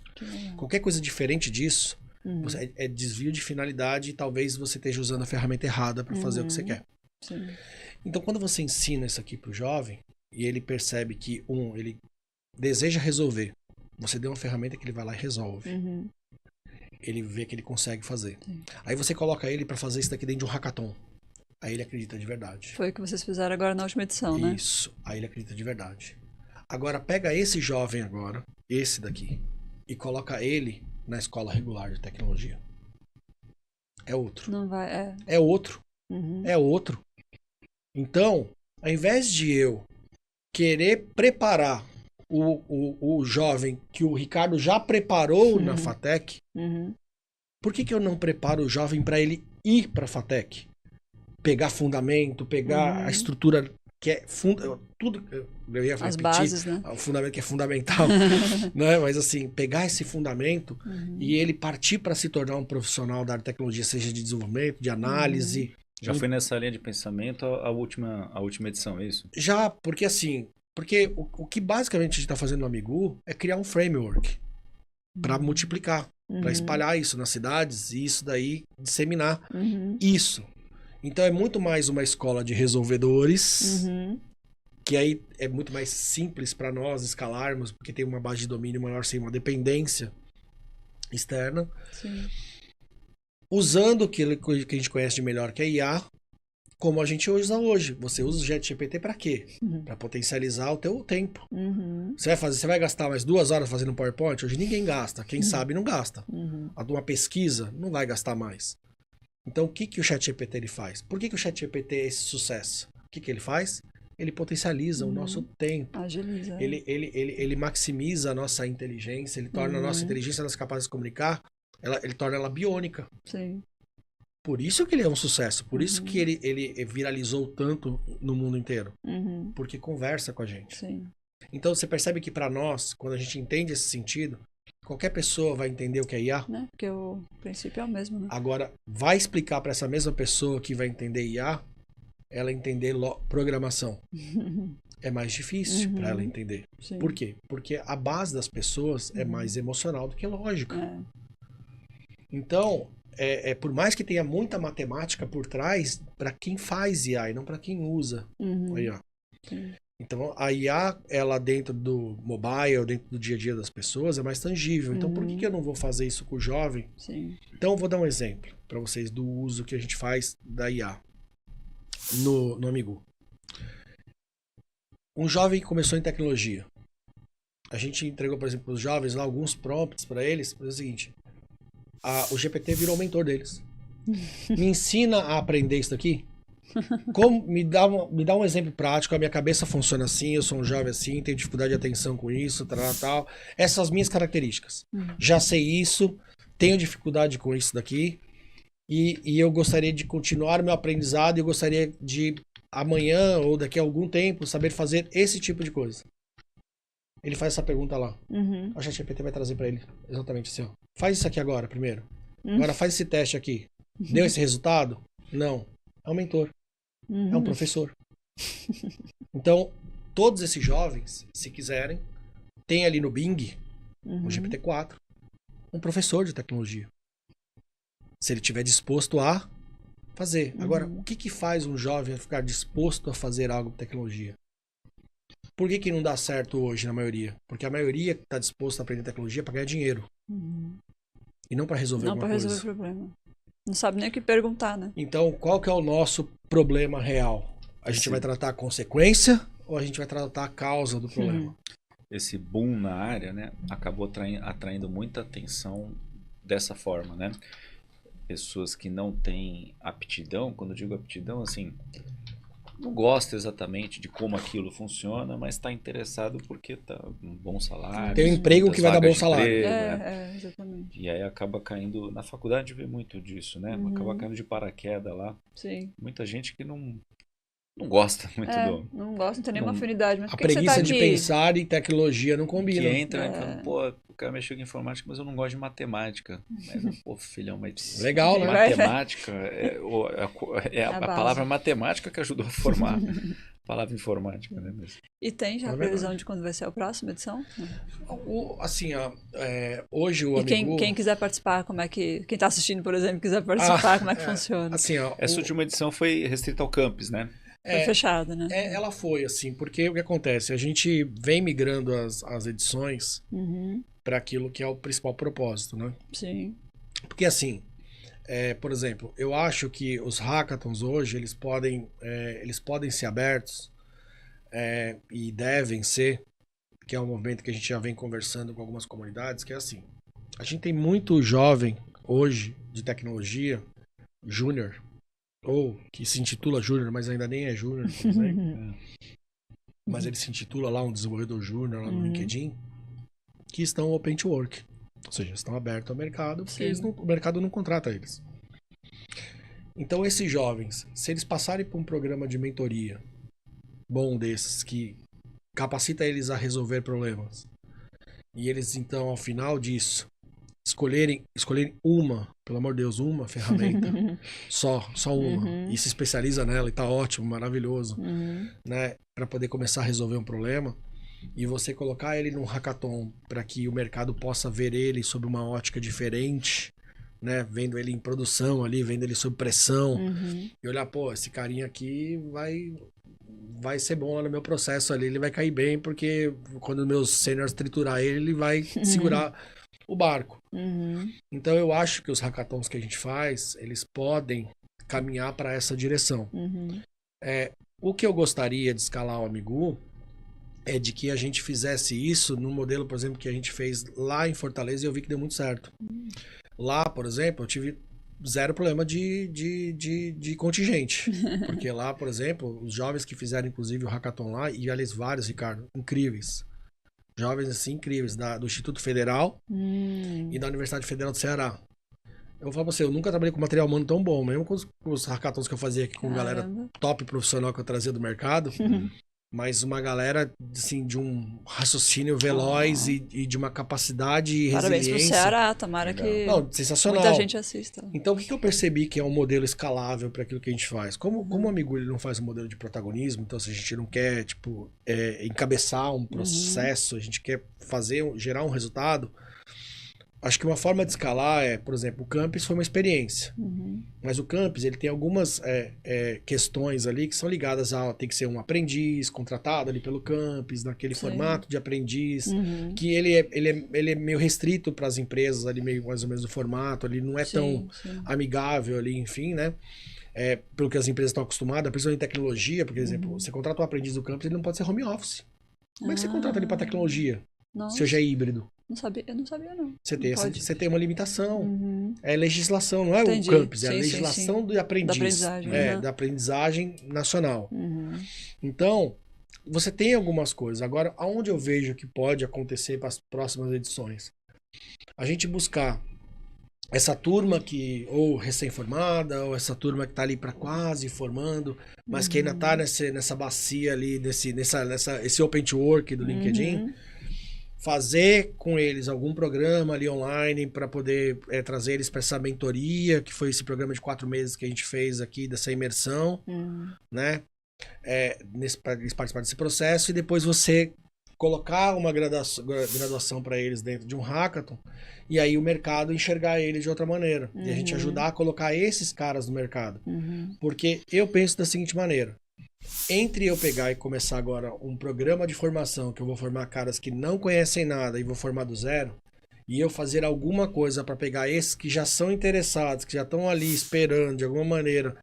D: Qualquer coisa diferente disso é desvio de finalidade e talvez você esteja usando a ferramenta errada para fazer o que você quer. Então, quando você ensina isso aqui para o jovem e ele percebe que, ele deseja resolver, você deu uma ferramenta que ele vai lá e resolve. Ele vê que ele consegue fazer. Aí você coloca ele para fazer isso daqui dentro de um hackathon. Aí ele acredita de verdade.
A: Foi o que vocês fizeram agora na última edição, né?
D: Isso. Aí ele acredita de verdade. Agora, pega esse jovem agora, esse daqui, e coloca ele na escola regular de tecnologia. É outro.
A: Não vai,
D: É outro. É outro. Então, ao invés de eu querer preparar o jovem que o Ricardo já preparou na FATEC, por que eu não preparo o jovem para ele ir para a FATEC? Pegar fundamento, pegar a estrutura que é tudo, eu ia
A: as
D: repetir,
A: bases, né?
D: o fundamento que é fundamental, né? Mas assim, pegar esse fundamento e ele partir para se tornar um profissional da área de tecnologia, seja de desenvolvimento, de análise.
B: Já foi nessa linha de pensamento a última edição, é isso?
D: Já, porque assim, o que basicamente a gente está fazendo no Amigu é criar um framework para multiplicar, para espalhar isso nas cidades e isso daí disseminar isso. Então é muito mais uma escola de resolvedores, que aí é muito mais simples para nós escalarmos, porque tem uma base de domínio maior sem uma dependência externa. Usando o que a gente conhece de melhor, que é IA, como a gente usa hoje. Você usa o ChatGPT para quê? Para potencializar o teu tempo. Você vai gastar mais 2 horas fazendo um PowerPoint? Hoje ninguém gasta. Quem sabe não gasta. Uma pesquisa não vai gastar mais. Então, o que o ChatGPT ele faz? Por que o ChatGPT é esse sucesso? O que ele faz? Ele potencializa o nosso tempo.
A: Agiliza.
D: Ele maximiza a nossa inteligência, ele torna a nossa inteligência, nós capazes de comunicar, ele torna ela biônica.
A: Sim.
D: Por isso que ele é um sucesso, por isso que ele viralizou tanto no mundo inteiro. Porque conversa com a gente.
A: Sim.
D: Então, você percebe que para nós, quando a gente entende esse sentido, qualquer pessoa vai entender o que é IA.
A: Né? Porque o princípio é o mesmo, né?
D: Agora, vai explicar para essa mesma pessoa que vai entender IA, ela entender programação. É mais difícil para ela entender.
A: Sim.
D: Por quê? Porque a base das pessoas é mais emocional do que lógica. Então, por mais que tenha muita matemática por trás, para quem faz IA e não para quem usa a IA. Então, a IA, ela dentro do mobile, dentro do dia a dia das pessoas, é mais tangível. Então, por que eu não vou fazer isso com o jovem?
A: Sim.
D: Então, eu vou dar um exemplo para vocês do uso que a gente faz da IA no Amigu. Um jovem que começou em tecnologia. A gente entregou, por exemplo, para os jovens lá alguns prompts para eles. É o seguinte, o GPT virou o mentor deles. Me ensina a aprender isso daqui. Me dá um exemplo prático, a minha cabeça funciona assim, eu sou um jovem assim, tenho dificuldade de atenção com isso, tal. Essas são as minhas características. Já sei isso, tenho dificuldade com isso daqui, e eu gostaria de continuar meu aprendizado, e eu gostaria de, amanhã ou daqui a algum tempo, saber fazer esse tipo de coisa. Ele faz essa pergunta lá. A ChatGPT vai trazer para ele exatamente assim, ó. Faz isso aqui agora, primeiro. Agora faz esse teste aqui. Deu esse resultado? Não. É um mentor. É um professor. Então, todos esses jovens, se quiserem, tem ali no Bing, no GPT-4, um professor de tecnologia. Se ele estiver disposto a fazer. Agora, o que faz um jovem ficar disposto a fazer algo de tecnologia? Por que não dá certo hoje na maioria? Porque a maioria está disposta a aprender tecnologia para ganhar dinheiro. E não para resolver alguma coisa.
A: Não para resolver o problema. Não sabe nem o que perguntar, né?
D: Então, qual que é o nosso problema real? A gente vai tratar a consequência ou a gente vai tratar a causa do problema?
B: Esse boom na área, né, acabou atraindo muita atenção dessa forma, né? Pessoas que não têm aptidão, quando eu digo aptidão, assim, não gosta exatamente de como aquilo funciona, mas está interessado porque tá um bom salário.
D: Tem um emprego que vai dar bom salário.
A: Exatamente.
B: E aí acaba caindo, na faculdade vê muito disso, né? Acaba caindo de paraquedas lá.
A: Sim.
B: Muita gente que não gosta muito
A: não gosta, não tem nenhuma afinidade. Mas
D: a preguiça de pensar em tecnologia não combina.
B: Que entra e fala, pô, o cara mexeu com informática, mas eu não gosto de matemática. Mas, pô, filhão, mas
D: legal, né?
B: Matemática é a palavra matemática que ajudou a formar a palavra informática, né? Mas...
A: E tem já a previsão de quando vai ser a próxima edição?
D: Assim, hoje o
A: E
D: Amigu...
A: quem quiser participar, como é que... Quem está assistindo, por exemplo, quiser participar, como é que funciona?
D: Assim,
B: essa última edição foi restrita ao campus, né?
A: Foi fechada, né?
D: Ela foi, assim, porque o que acontece? A gente vem migrando as edições para aquilo que é o principal propósito, né?
A: Sim.
D: Porque, assim, por exemplo, eu acho que os hackathons hoje, eles podem ser abertos e devem ser, que é um movimento que a gente já vem conversando com algumas comunidades, que é assim, a gente tem muito jovem hoje de tecnologia, júnior, ou que se intitula júnior, mas ainda nem é júnior, por exemplo. Mas ele se intitula lá um desenvolvedor júnior lá no LinkedIn, que estão open to work. Ou seja, estão abertos ao mercado, porque o mercado não contrata eles. Então, esses jovens, se eles passarem por um programa de mentoria bom desses, que capacita eles a resolver problemas, e eles, então, ao final disso, escolherem pelo amor de Deus, uma ferramenta, só uma, e se especializa nela e tá ótimo, maravilhoso, né, para poder começar a resolver um problema, e você colocar ele num hackathon para que o mercado possa ver ele sob uma ótica diferente, né, vendo ele em produção ali, vendo ele sob pressão, e olhar, pô, esse carinha aqui vai ser bom lá no meu processo ali, ele vai cair bem, porque quando meus seniors triturar ele vai segurar o barco. Então eu acho que os hackathons que a gente faz, eles podem caminhar para essa direção. O que eu gostaria de escalar o Amigu é de que a gente fizesse isso no modelo, por exemplo, que a gente fez lá em Fortaleza, e eu vi que deu muito certo. Lá, por exemplo, eu tive zero problema de contingente. Porque lá, por exemplo, os jovens que fizeram inclusive o hackathon lá, e aliás, vários, Ricardo, incríveis. Jovens assim incríveis, do Instituto Federal e da Universidade Federal do Ceará. Eu vou falar pra você, eu nunca trabalhei com material humano tão bom, mesmo com os hackathons que eu fazia aqui com galera top profissional que eu trazia do mercado, mas uma galera assim, de um raciocínio veloz e de uma capacidade e
A: Parabéns
D: resiliência.
A: Pro Ceará, tomara que
D: sensacional.
A: Muita gente assista.
D: Então o que eu percebi que é um modelo escalável para aquilo que a gente faz? Como o Amigu ele não faz um modelo de protagonismo, então se a gente não quer encabeçar um processo, a gente quer gerar um resultado, acho que uma forma de escalar por exemplo, o Campus foi uma experiência. Mas o Campus, ele tem algumas questões ali que são ligadas a tem que ser um aprendiz contratado ali pelo Campus, naquele formato de aprendiz, que ele é meio restrito para as empresas ali, meio mais ou menos do formato, ali não é tão amigável ali, enfim, né? Pelo que as empresas estão acostumadas, principalmente em tecnologia, por exemplo, você contrata um aprendiz do Campus, ele não pode ser home office. Como é que você contrata ele para tecnologia? Se hoje é híbrido?
A: Eu não sabia, não.
D: Você tem uma limitação.
A: Uhum.
D: É legislação, não é
A: Entendi.
D: o campus, é a
A: Sim,
D: legislação do aprendiz.
A: Da aprendizagem.
D: Da aprendizagem nacional.
A: Uhum.
D: Então, você tem algumas coisas. Agora, aonde eu vejo que pode acontecer para as próximas edições? A gente buscar essa turma que, ou recém-formada, ou essa turma que está ali para quase formando, mas que ainda está nessa bacia ali, esse open to work do LinkedIn, fazer com eles algum programa ali online para poder trazer eles para essa mentoria, que foi esse programa de 4 meses que a gente fez aqui, dessa imersão, né? Para eles participarem desse processo, e depois você colocar uma graduação para eles dentro de um hackathon, e aí o mercado enxergar eles de outra maneira. E a gente ajudar a colocar esses caras no mercado. Porque eu penso da seguinte maneira: entre eu pegar e começar agora um programa de formação, que eu vou formar caras que não conhecem nada e vou formar do zero, e eu fazer alguma coisa para pegar esses que já são interessados, que já estão ali esperando de alguma maneira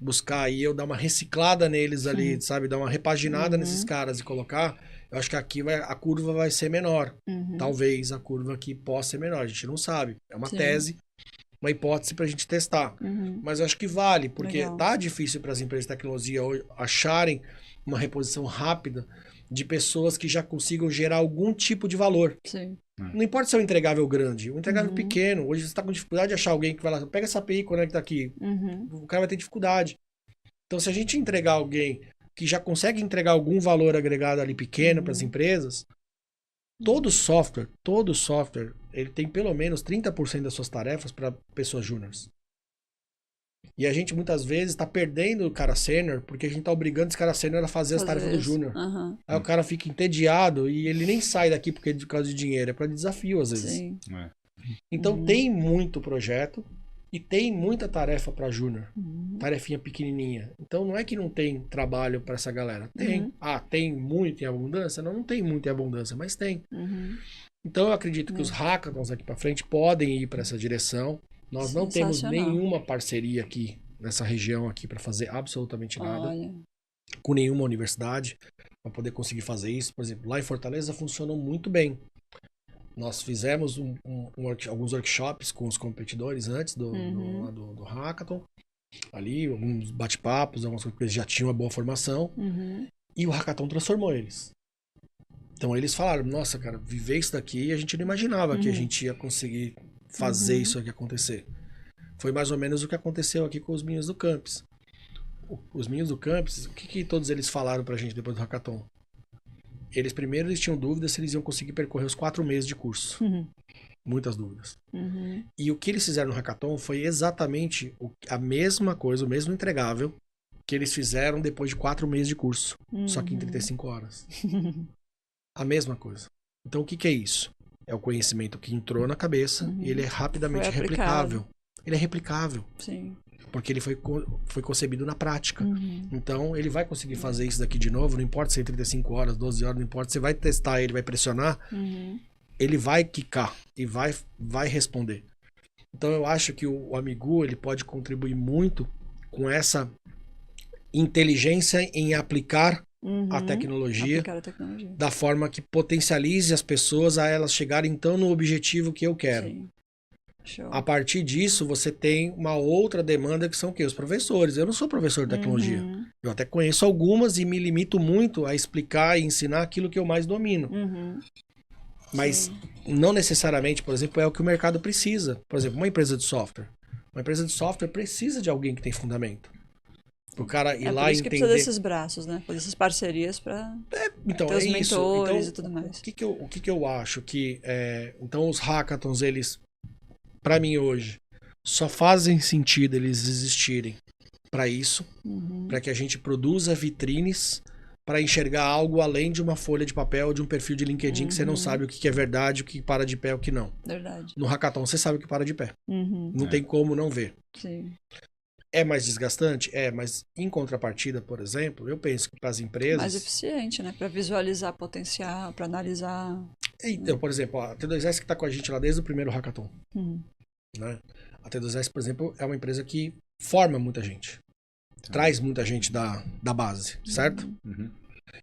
D: buscar, e eu dar uma reciclada neles ali, sabe? Dar uma repaginada nesses caras e colocar, eu acho que aqui a curva vai ser menor. Talvez a curva aqui possa ser menor, a gente não sabe. É uma tese, uma hipótese pra gente testar. Mas eu acho que vale, porque tá difícil para as empresas de tecnologia hoje acharem uma reposição rápida de pessoas que já consigam gerar algum tipo de valor.
A: Sim.
D: Não importa se é um entregável grande, um entregável pequeno. Hoje você está com dificuldade de achar alguém que vai lá, pega essa API, conecta aqui. O cara vai ter dificuldade. Então, se a gente entregar alguém que já consegue entregar algum valor agregado ali pequeno para as empresas, todo software, ele tem pelo menos 30% das suas tarefas para pessoas júniores. E a gente muitas vezes está perdendo o cara sênior porque a gente está obrigando esse cara sênior a fazer as tarefas do júnior. Aí o cara fica entediado e ele nem sai daqui porque por causa de dinheiro, é para desafio às vezes.
A: Sim.
D: Então tem muito projeto e tem muita tarefa para júnior, tarefinha pequenininha. Então não é que não tem trabalho para essa galera. Tem. Tem muito em abundância? Não tem muito em abundância, mas tem. Então eu acredito que os hackathons aqui para frente podem ir para essa direção. Nós não temos nenhuma parceria aqui nessa região aqui para fazer absolutamente nada com nenhuma universidade para poder conseguir fazer isso. Por exemplo, lá em Fortaleza funcionou muito bem. Nós fizemos alguns workshops com os competidores antes do hackathon, ali alguns bate-papos, algumas coisas que eles já tinham uma boa formação, e o hackathon transformou eles. Então eles falaram: nossa, cara, viver isso daqui, a gente não imaginava que a gente ia conseguir fazer isso aqui acontecer. Foi mais ou menos o que aconteceu aqui com os meninos do campus. Os meninos do campus, o que todos eles falaram pra gente depois do hackathon? Eles tinham dúvidas se eles iam conseguir percorrer os 4 meses de curso. Muitas dúvidas. E o que eles fizeram no hackathon foi exatamente a mesma coisa, o mesmo entregável que eles fizeram depois de 4 meses de curso. Só que em 35 horas. A mesma coisa. Então o que é isso? É o conhecimento que entrou na cabeça e ele é rapidamente replicável. Ele é replicável.
A: Sim.
D: Porque ele foi concebido na prática. Então, ele vai conseguir fazer isso daqui de novo, não importa se é 35 horas, 12 horas, não importa. Você vai testar ele, vai pressionar, ele vai quicar e vai responder. Então, eu acho que o Amigu, ele pode contribuir muito com essa inteligência em aplicar a tecnologia da forma que potencialize as pessoas a elas chegarem então no objetivo que eu quero.
A: Sim. Show.
D: A partir disso, você tem uma outra demanda que são o quê? Os professores. Eu não sou professor de tecnologia. Eu até conheço algumas e me limito muito a explicar e ensinar aquilo que eu mais domino. Mas não necessariamente, por exemplo, é o que o mercado precisa. Por exemplo, uma empresa de software. Uma empresa de software precisa de alguém que tem fundamento. O cara ir lá e entender...
A: precisa desses braços, né? Dessas parcerias para
D: então,
A: ter os
D: isso.
A: mentores
D: então,
A: e tudo mais.
D: O que eu acho? Que, então, os hackathons, eles, para mim hoje, só fazem sentido eles existirem para isso, para que a gente produza vitrines para enxergar algo além de uma folha de papel, de um perfil de LinkedIn que você não sabe o que é verdade, o que para de pé, o que não.
A: Verdade.
D: No hackathon você sabe o que para de pé. Não tem como não ver.
A: Sim.
D: É mais desgastante? mas em contrapartida, por exemplo, eu penso que para as empresas...
A: Mais eficiente, né? Para visualizar potencial, para analisar...
D: Então, por exemplo, a T2S que está com a gente lá desde o primeiro hackathon. Né? A T2S, por exemplo, é uma empresa que forma muita gente. Traz muita gente da base, certo?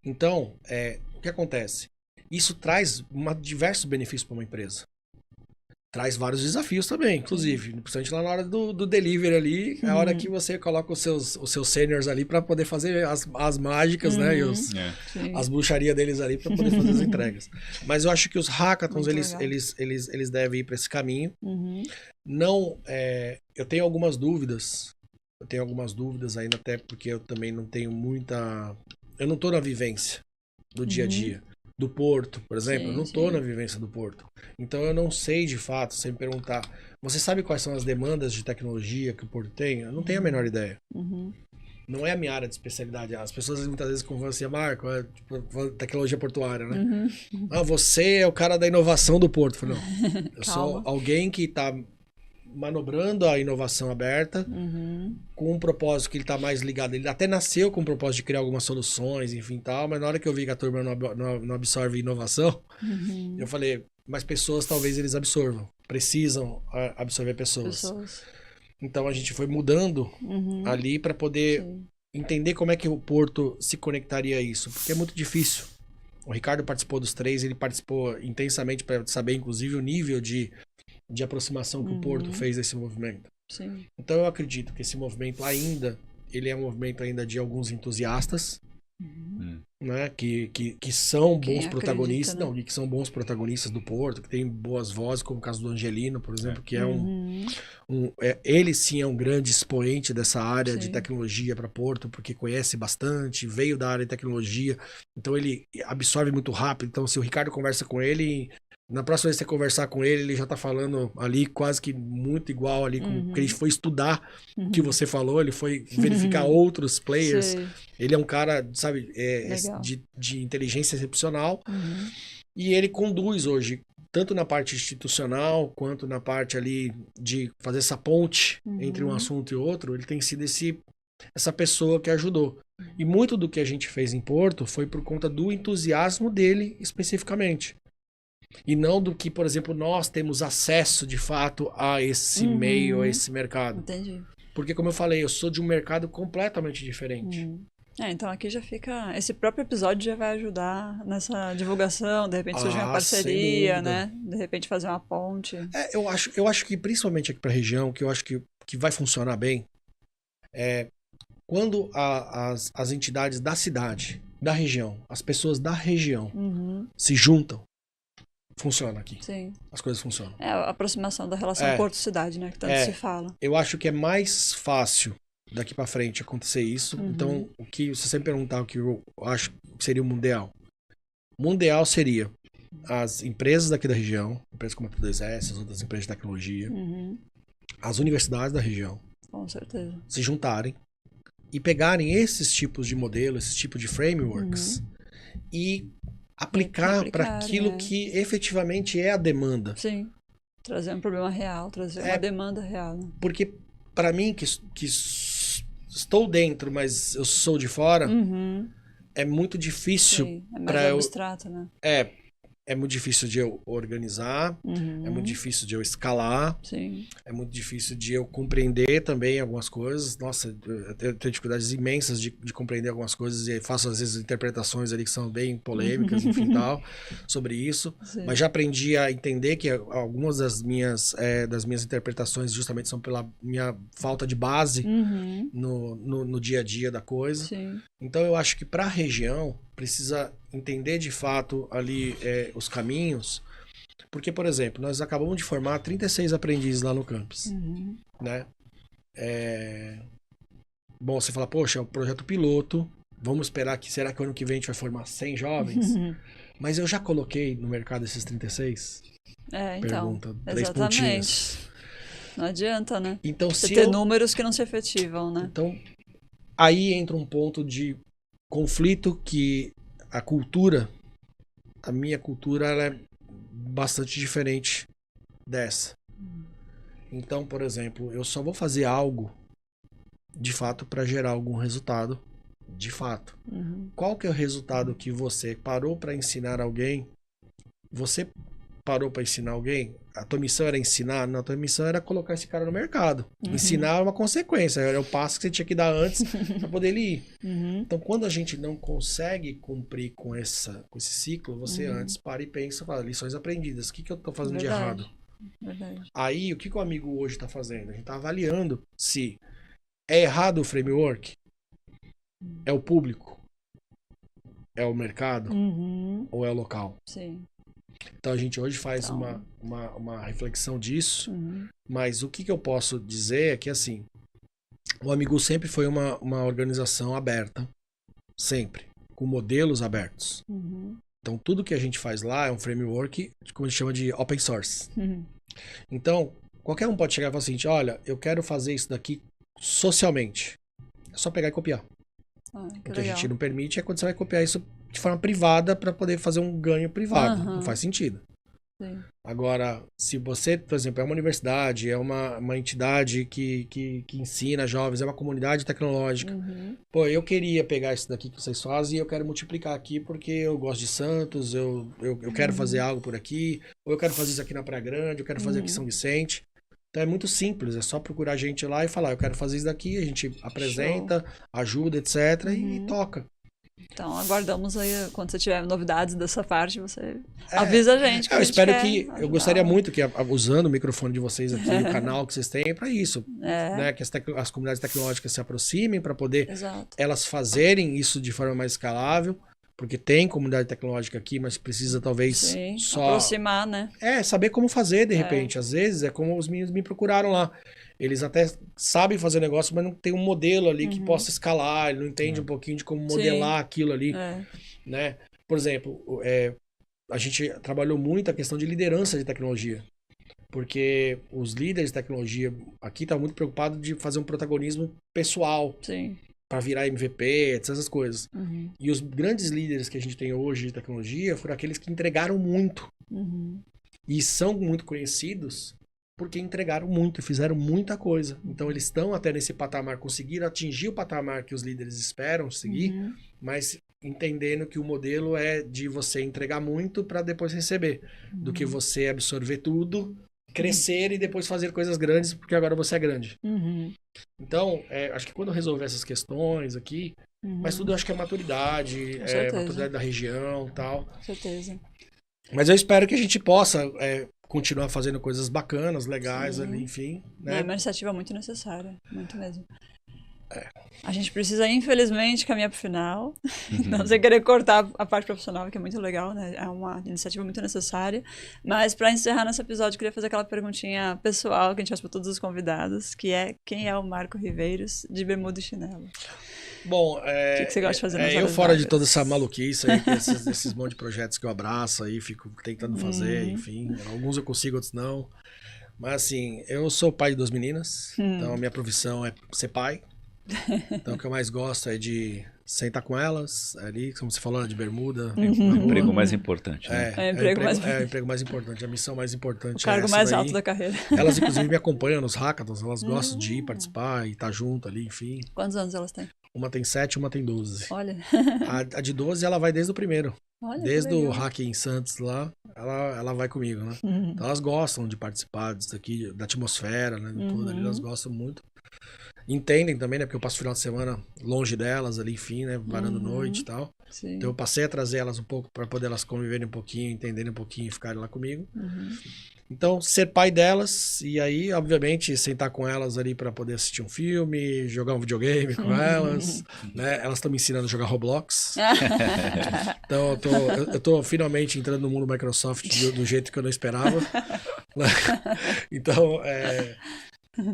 D: Então, o que acontece? Isso traz diversos benefícios para uma empresa. Traz vários desafios também, inclusive. Principalmente lá na hora do delivery ali, é a hora que você coloca os seus seniors ali para poder fazer as mágicas, né? E as bruxarias deles ali para poder fazer as entregas. Mas eu acho que os hackathons, eles devem ir para esse caminho. Não, eu tenho algumas dúvidas. Eu tenho algumas dúvidas ainda, até porque eu também não tenho muita... Eu não tô na vivência do dia a dia. Do Porto, por exemplo, eu não tô na vivência do Porto. Então eu não sei de fato, sem perguntar. Você sabe quais são as demandas de tecnologia que o Porto tem? Eu não tenho a menor ideia. Não é a minha área de especialidade. As pessoas muitas vezes confundem assim, Marco, tipo, tecnologia portuária, né? Você é o cara da inovação do Porto. Eu falei, não, eu sou alguém que tá manobrando a inovação aberta com um propósito que ele tá mais ligado. Ele até nasceu com o propósito de criar algumas soluções, enfim, tal, mas na hora que eu vi que a turma não absorve inovação, eu falei, mas pessoas talvez eles absorvam. Precisam absorver pessoas. Então a gente foi mudando ali para poder entender como é que o Porto se conectaria a isso, porque é muito difícil. O Ricardo participou dos 3, ele participou intensamente para saber, inclusive, o nível de aproximação que o Porto fez desse movimento. Então eu acredito que esse movimento ainda, ele é um movimento ainda de alguns entusiastas, né, que são bons protagonistas, né? Que são bons protagonistas do Porto, que tem boas vozes, como o caso do Angelino, por exemplo, que é ele sim é um grande expoente dessa área de tecnologia para Porto, porque conhece bastante, veio da área de tecnologia, então ele absorve muito rápido. Então se o Ricardo conversa com ele, na próxima vez que você conversar com ele já tá falando ali quase que muito igual ali, porque ele foi estudar o que você falou, ele foi verificar outros players. Ele é um cara, sabe, de inteligência excepcional. E ele conduz hoje, tanto na parte institucional, quanto na parte ali de fazer essa ponte entre um assunto e outro, ele tem sido essa pessoa que ajudou. E muito do que a gente fez em Porto foi por conta do entusiasmo dele especificamente. E não do que, por exemplo, nós temos acesso de fato a esse meio, a esse mercado.
A: Entendi.
D: Porque, como eu falei, eu sou de um mercado completamente diferente.
A: Então aqui já fica... Esse próprio episódio já vai ajudar nessa divulgação, de repente surgir uma parceria, né? De repente fazer uma ponte.
D: Eu acho que, principalmente aqui para a região, que eu acho que vai funcionar bem, quando as entidades da cidade, da região, as pessoas da região se juntam, funciona aqui.
A: Sim.
D: As coisas funcionam.
A: A aproximação da relação Porto-cidade, né? Que tanto se fala.
D: Eu acho que é mais fácil daqui pra frente acontecer isso. Então, se você me perguntar o que eu acho que seria o mundial. Mundial seria as empresas daqui da região, empresas como a P2S, as outras empresas de tecnologia, as universidades da região.
A: Com certeza.
D: Se juntarem e pegarem esses tipos de modelos, esses tipos de frameworks e aplicar para aquilo que efetivamente é a demanda.
A: Sim. Trazer um problema real, trazer uma demanda real. Né?
D: Porque para mim, que estou dentro, mas eu sou de fora, é muito difícil.
A: Sim, é mais abstrato, né?
D: É muito difícil de eu organizar, é muito difícil de eu escalar, é muito difícil de eu compreender também algumas coisas. Nossa, eu tenho dificuldades imensas de compreender algumas coisas e faço às vezes interpretações ali que são bem polêmicas, enfim, tal, sobre isso. Mas já aprendi a entender que algumas das minhas interpretações justamente são pela minha falta de base no dia a dia da coisa. Então eu acho que para a região precisa entender de fato ali os caminhos, porque, por exemplo, nós acabamos de formar 36 aprendizes lá no campus, né? Bom, você fala, poxa, é um projeto piloto, vamos esperar será que o ano que vem a gente vai formar 100 jovens? Mas eu já coloquei no mercado esses 36? Pergunta, 3 pontinhos.
A: Não adianta, né?
D: Então,
A: você ter números que não se efetivam, né?
D: Então, aí entra um ponto de conflito que a minha cultura, ela é bastante diferente dessa. Então, por exemplo, eu só vou fazer algo de fato para gerar algum resultado de fato. Qual que é o resultado que você parou para ensinar alguém? Você parou para ensinar alguém? A tua missão era ensinar? Não, a tua missão era colocar esse cara no mercado. Ensinar é uma consequência, era o passo que você tinha que dar antes para poder ele ir. Então, quando a gente não consegue cumprir com esse ciclo, você antes para e pensa, fala, lições aprendidas, o que eu tô fazendo de errado?
A: Verdade.
D: Aí, o que o amigo hoje está fazendo? A gente está avaliando se é errado o framework, é o público, é o mercado ou é o local.
A: Sim.
D: Então a gente hoje faz uma reflexão disso, mas o que eu posso dizer é que assim, o Amigu sempre foi uma organização aberta, sempre, com modelos abertos. Então tudo que a gente faz lá é um framework, como a gente chama de open source. Então, qualquer um pode chegar e falar assim, olha, eu quero fazer isso daqui socialmente. É só pegar e copiar. O que a gente não permite é quando você vai copiar isso de forma privada para poder fazer um ganho privado. Não faz sentido.
A: Sim.
D: Agora, se você, por exemplo, é uma universidade, é uma entidade que ensina jovens, é uma comunidade tecnológica. Pô, eu queria pegar isso daqui que vocês fazem e eu quero multiplicar aqui porque eu gosto de Santos, eu quero fazer algo por aqui, ou eu quero fazer isso aqui na Praia Grande, eu quero fazer aqui em São Vicente. Então é muito simples, é só procurar a gente lá e falar, eu quero fazer isso daqui, a gente apresenta, ajuda, etc. E toca.
A: Então aguardamos aí, quando você tiver novidades dessa parte, você avisa a gente.
D: Eu espero que, eu gostaria muito que, usando o microfone de vocês aqui, o canal que vocês têm, é para isso. Né? Que as comunidades tecnológicas se aproximem para poder elas fazerem isso de forma mais escalável. Porque tem comunidade tecnológica aqui, mas precisa talvez só...
A: aproximar, né?
D: Saber como fazer, de repente. Às vezes é como os meninos me procuraram lá. Eles até sabem fazer negócio, mas não tem um modelo ali que possa escalar. Ele não entende um pouquinho de como modelar aquilo ali. Né? Por exemplo, a gente trabalhou muito a questão de liderança de tecnologia. Porque os líderes de tecnologia aqui estavam muito preocupados de fazer um protagonismo pessoal.
A: Sim.
D: Para virar MVP, essas coisas. E os grandes líderes que a gente tem hoje de tecnologia foram aqueles que entregaram muito. E são muito conhecidos porque entregaram muito, fizeram muita coisa. Então eles estão até nesse patamar, conseguiram atingir o patamar que os líderes esperam seguir, mas entendendo que o modelo é de você entregar muito para depois receber, do que você absorver tudo, crescer e depois fazer coisas grandes, porque agora você é grande. Então, acho que quando resolver essas questões aqui, mas tudo eu acho que é maturidade, maturidade da região e tal.
A: Com certeza.
D: Mas eu espero que a gente possa continuar fazendo coisas bacanas, legais ali, enfim. Né?
A: É uma iniciativa muito necessária, muito mesmo. A gente precisa, infelizmente, caminhar para o final. Não sem querer cortar a parte profissional, que é muito legal, né? É uma iniciativa muito necessária. Mas, para encerrar nesse episódio, eu queria fazer aquela perguntinha pessoal que a gente faz para todos os convidados, que é: quem é o Marco Riveiros de bermuda e chinelo?
D: Bom,
A: o que você gosta de fazer nas
D: eu
A: horas
D: fora
A: vagas?
D: de toda essa maluquice aí, esses monte de projetos que eu abraço aí, fico tentando fazer, enfim. Alguns eu consigo, outros não. Mas, assim, eu sou pai de 2 meninas, então a minha profissão é ser pai. Então o que eu mais gosto é de sentar com elas, ali, como você falou, de bermuda.
B: O emprego mais importante, né?
D: É o emprego mais importante, a missão mais importante.
A: O cargo mais alto da carreira.
D: Elas, inclusive, me acompanham nos hackathons, elas gostam de ir participar e estar junto ali, enfim.
A: Quantos anos elas têm?
D: Uma tem 7, uma tem 12.
A: Olha.
D: A de 12, ela vai desde o primeiro.
A: Olha,
D: desde o hack em Santos lá, ela vai comigo, né? Então elas gostam de participar disso aqui, da atmosfera, né? Tudo ali, elas gostam muito. Entendem também, né? Porque eu passo o final de semana longe delas ali, enfim, né? Varando noite e tal.
A: Sim.
D: Então eu passei a trazer elas um pouco para poder elas conviverem um pouquinho, entenderem um pouquinho e ficarem lá comigo. Então, ser pai delas e aí, obviamente, sentar com elas ali para poder assistir um filme, jogar um videogame com elas, né? Elas estão me ensinando a jogar Roblox. Então, eu tô finalmente entrando no mundo Microsoft do jeito que eu não esperava. Então,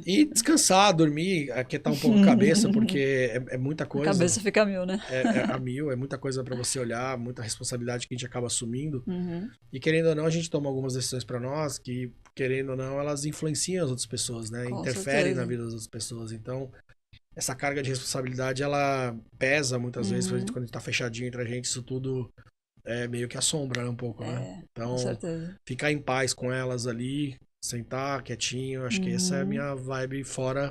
D: e descansar, dormir, aquietar um pouco a cabeça, porque é muita coisa.
A: A cabeça fica a mil, né?
D: A mil, é muita coisa para você olhar, muita responsabilidade que a gente acaba assumindo. E querendo ou não, a gente toma algumas decisões para nós que, querendo ou não, elas influenciam as outras pessoas, né?
A: Com
D: interferem
A: certeza.
D: na vida das outras pessoas. Então, essa carga de responsabilidade, ela pesa muitas vezes pra gente, quando a gente tá fechadinho entre a gente, isso tudo meio que assombra um pouco, né? Então,
A: Com certeza.
D: ficar em paz com elas ali, sentar quietinho, acho que essa é a minha vibe fora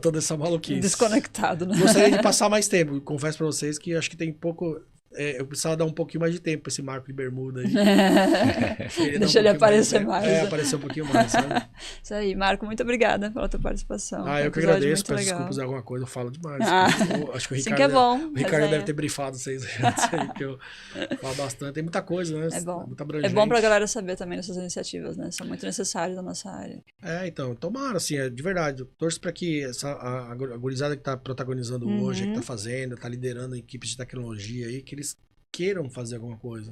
D: toda essa maluquice.
A: Desconectado, né?
D: Gostaria de passar mais tempo. Confesso pra vocês que acho que tem pouco... eu precisava dar um pouquinho mais de tempo pra esse Marco de bermuda aí.
A: Deixa ele aparecer mais.
D: Aparecer um pouquinho mais, sabe?
A: Isso aí, Marco, muito obrigada pela tua participação.
D: Eu que agradeço, peço desculpas alguma coisa, eu falo demais. Acho que o Ricardo,
A: sim que é bom,
D: o Ricardo deve ter brifado vocês antes aí, que eu falo bastante. Tem muita coisa, né?
A: É bom.
D: Muita abrangente.
A: É bom pra galera saber também dessas iniciativas, né? São muito necessárias na nossa área.
D: Então, tomara, assim, de verdade. Eu torço pra que a gurizada que tá protagonizando hoje, que tá fazendo, tá liderando equipes de tecnologia aí, que eles queiram fazer alguma coisa.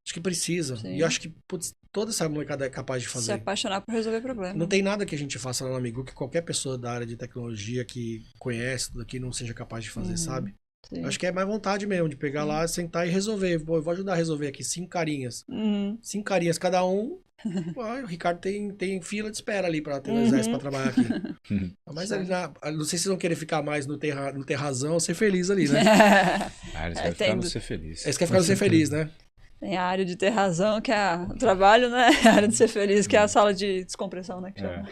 D: Acho que precisa.
A: Sim.
D: E eu acho que, putz, toda essa molecada é capaz de fazer.
A: Se apaixonar por resolver problemas.
D: Não tem nada que a gente faça lá na Amigu que qualquer pessoa da área de tecnologia que conhece tudo aqui não seja capaz de fazer, sabe?
A: Sim.
D: Acho que é mais vontade mesmo de pegar lá, sentar e resolver. Pô, eu vou ajudar a resolver aqui 5 carinhas. 5 carinhas cada um. O Ricardo tem fila de espera ali pra ter um exército pra trabalhar aqui. Mas ali não sei se vão querer ficar mais no ter razão ou ser feliz ali, né?
B: Eles querem ficar no ser feliz.
D: Eles querem ficar no ser feliz, né?
A: Tem a área de ter razão, que é o trabalho, né? A área de ser feliz, que é a sala de descompressão, né? Que chama.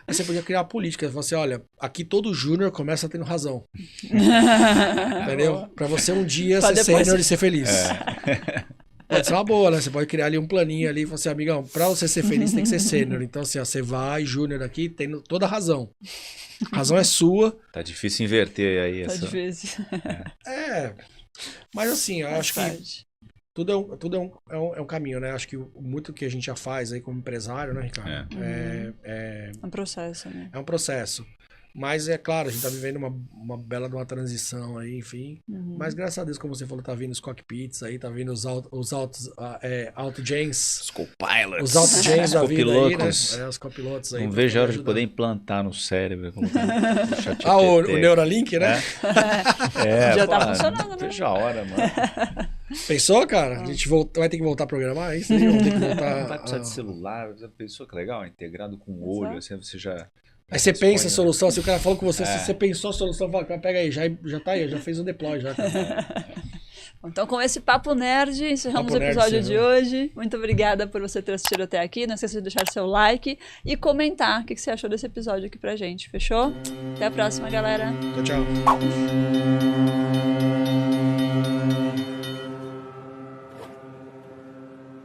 D: Aí você podia criar uma política, falar assim, olha, aqui todo júnior começa tendo razão. Entendeu? Pra você um dia ser sênior e ser feliz. Pode ser uma boa, né? Você pode criar ali um planinho ali e falar assim, amigão, pra você ser feliz tem que ser sênior. Então, assim, ó, você vai, júnior aqui, tem toda a razão. A razão é sua.
B: Tá difícil inverter aí essa...
A: Tá difícil.
D: Mas assim, eu acho que tudo é um caminho, né? Acho que muito que a gente já faz aí como empresário, né, Ricardo?
A: É um processo, né?
D: É um processo. Mas é claro, a gente tá vivendo uma bela de uma transição aí, enfim. Mas graças a Deus, como você falou, tá vindo os cockpits aí, tá vindo os auto-gens.
B: Os copilots.
D: Os auto-gens da vida aí, né? Os copilotos aí.
B: Não vejo a hora de poder implantar no cérebro.
D: O Neuralink, né?
A: Já tá funcionando, né?
B: Vejo a hora, mano.
D: Pensou, cara? A gente vai ter que voltar a programar isso? Vamos ter que voltar...
B: Não vai precisar de celular. Já pensou que legal? Integrado com o olho, assim, você já...
D: Aí você pensa a solução, se o cara falou com você, se você pensou a solução, fala, pega aí, já tá aí, já fez o deploy, já.
A: Então, com esse Papo Nerd, encerramos o episódio de hoje. Muito obrigada por você ter assistido até aqui. Não esqueça de deixar seu like e comentar o que você achou desse episódio aqui pra gente, fechou? Até a próxima, galera.
D: Tchau, tchau.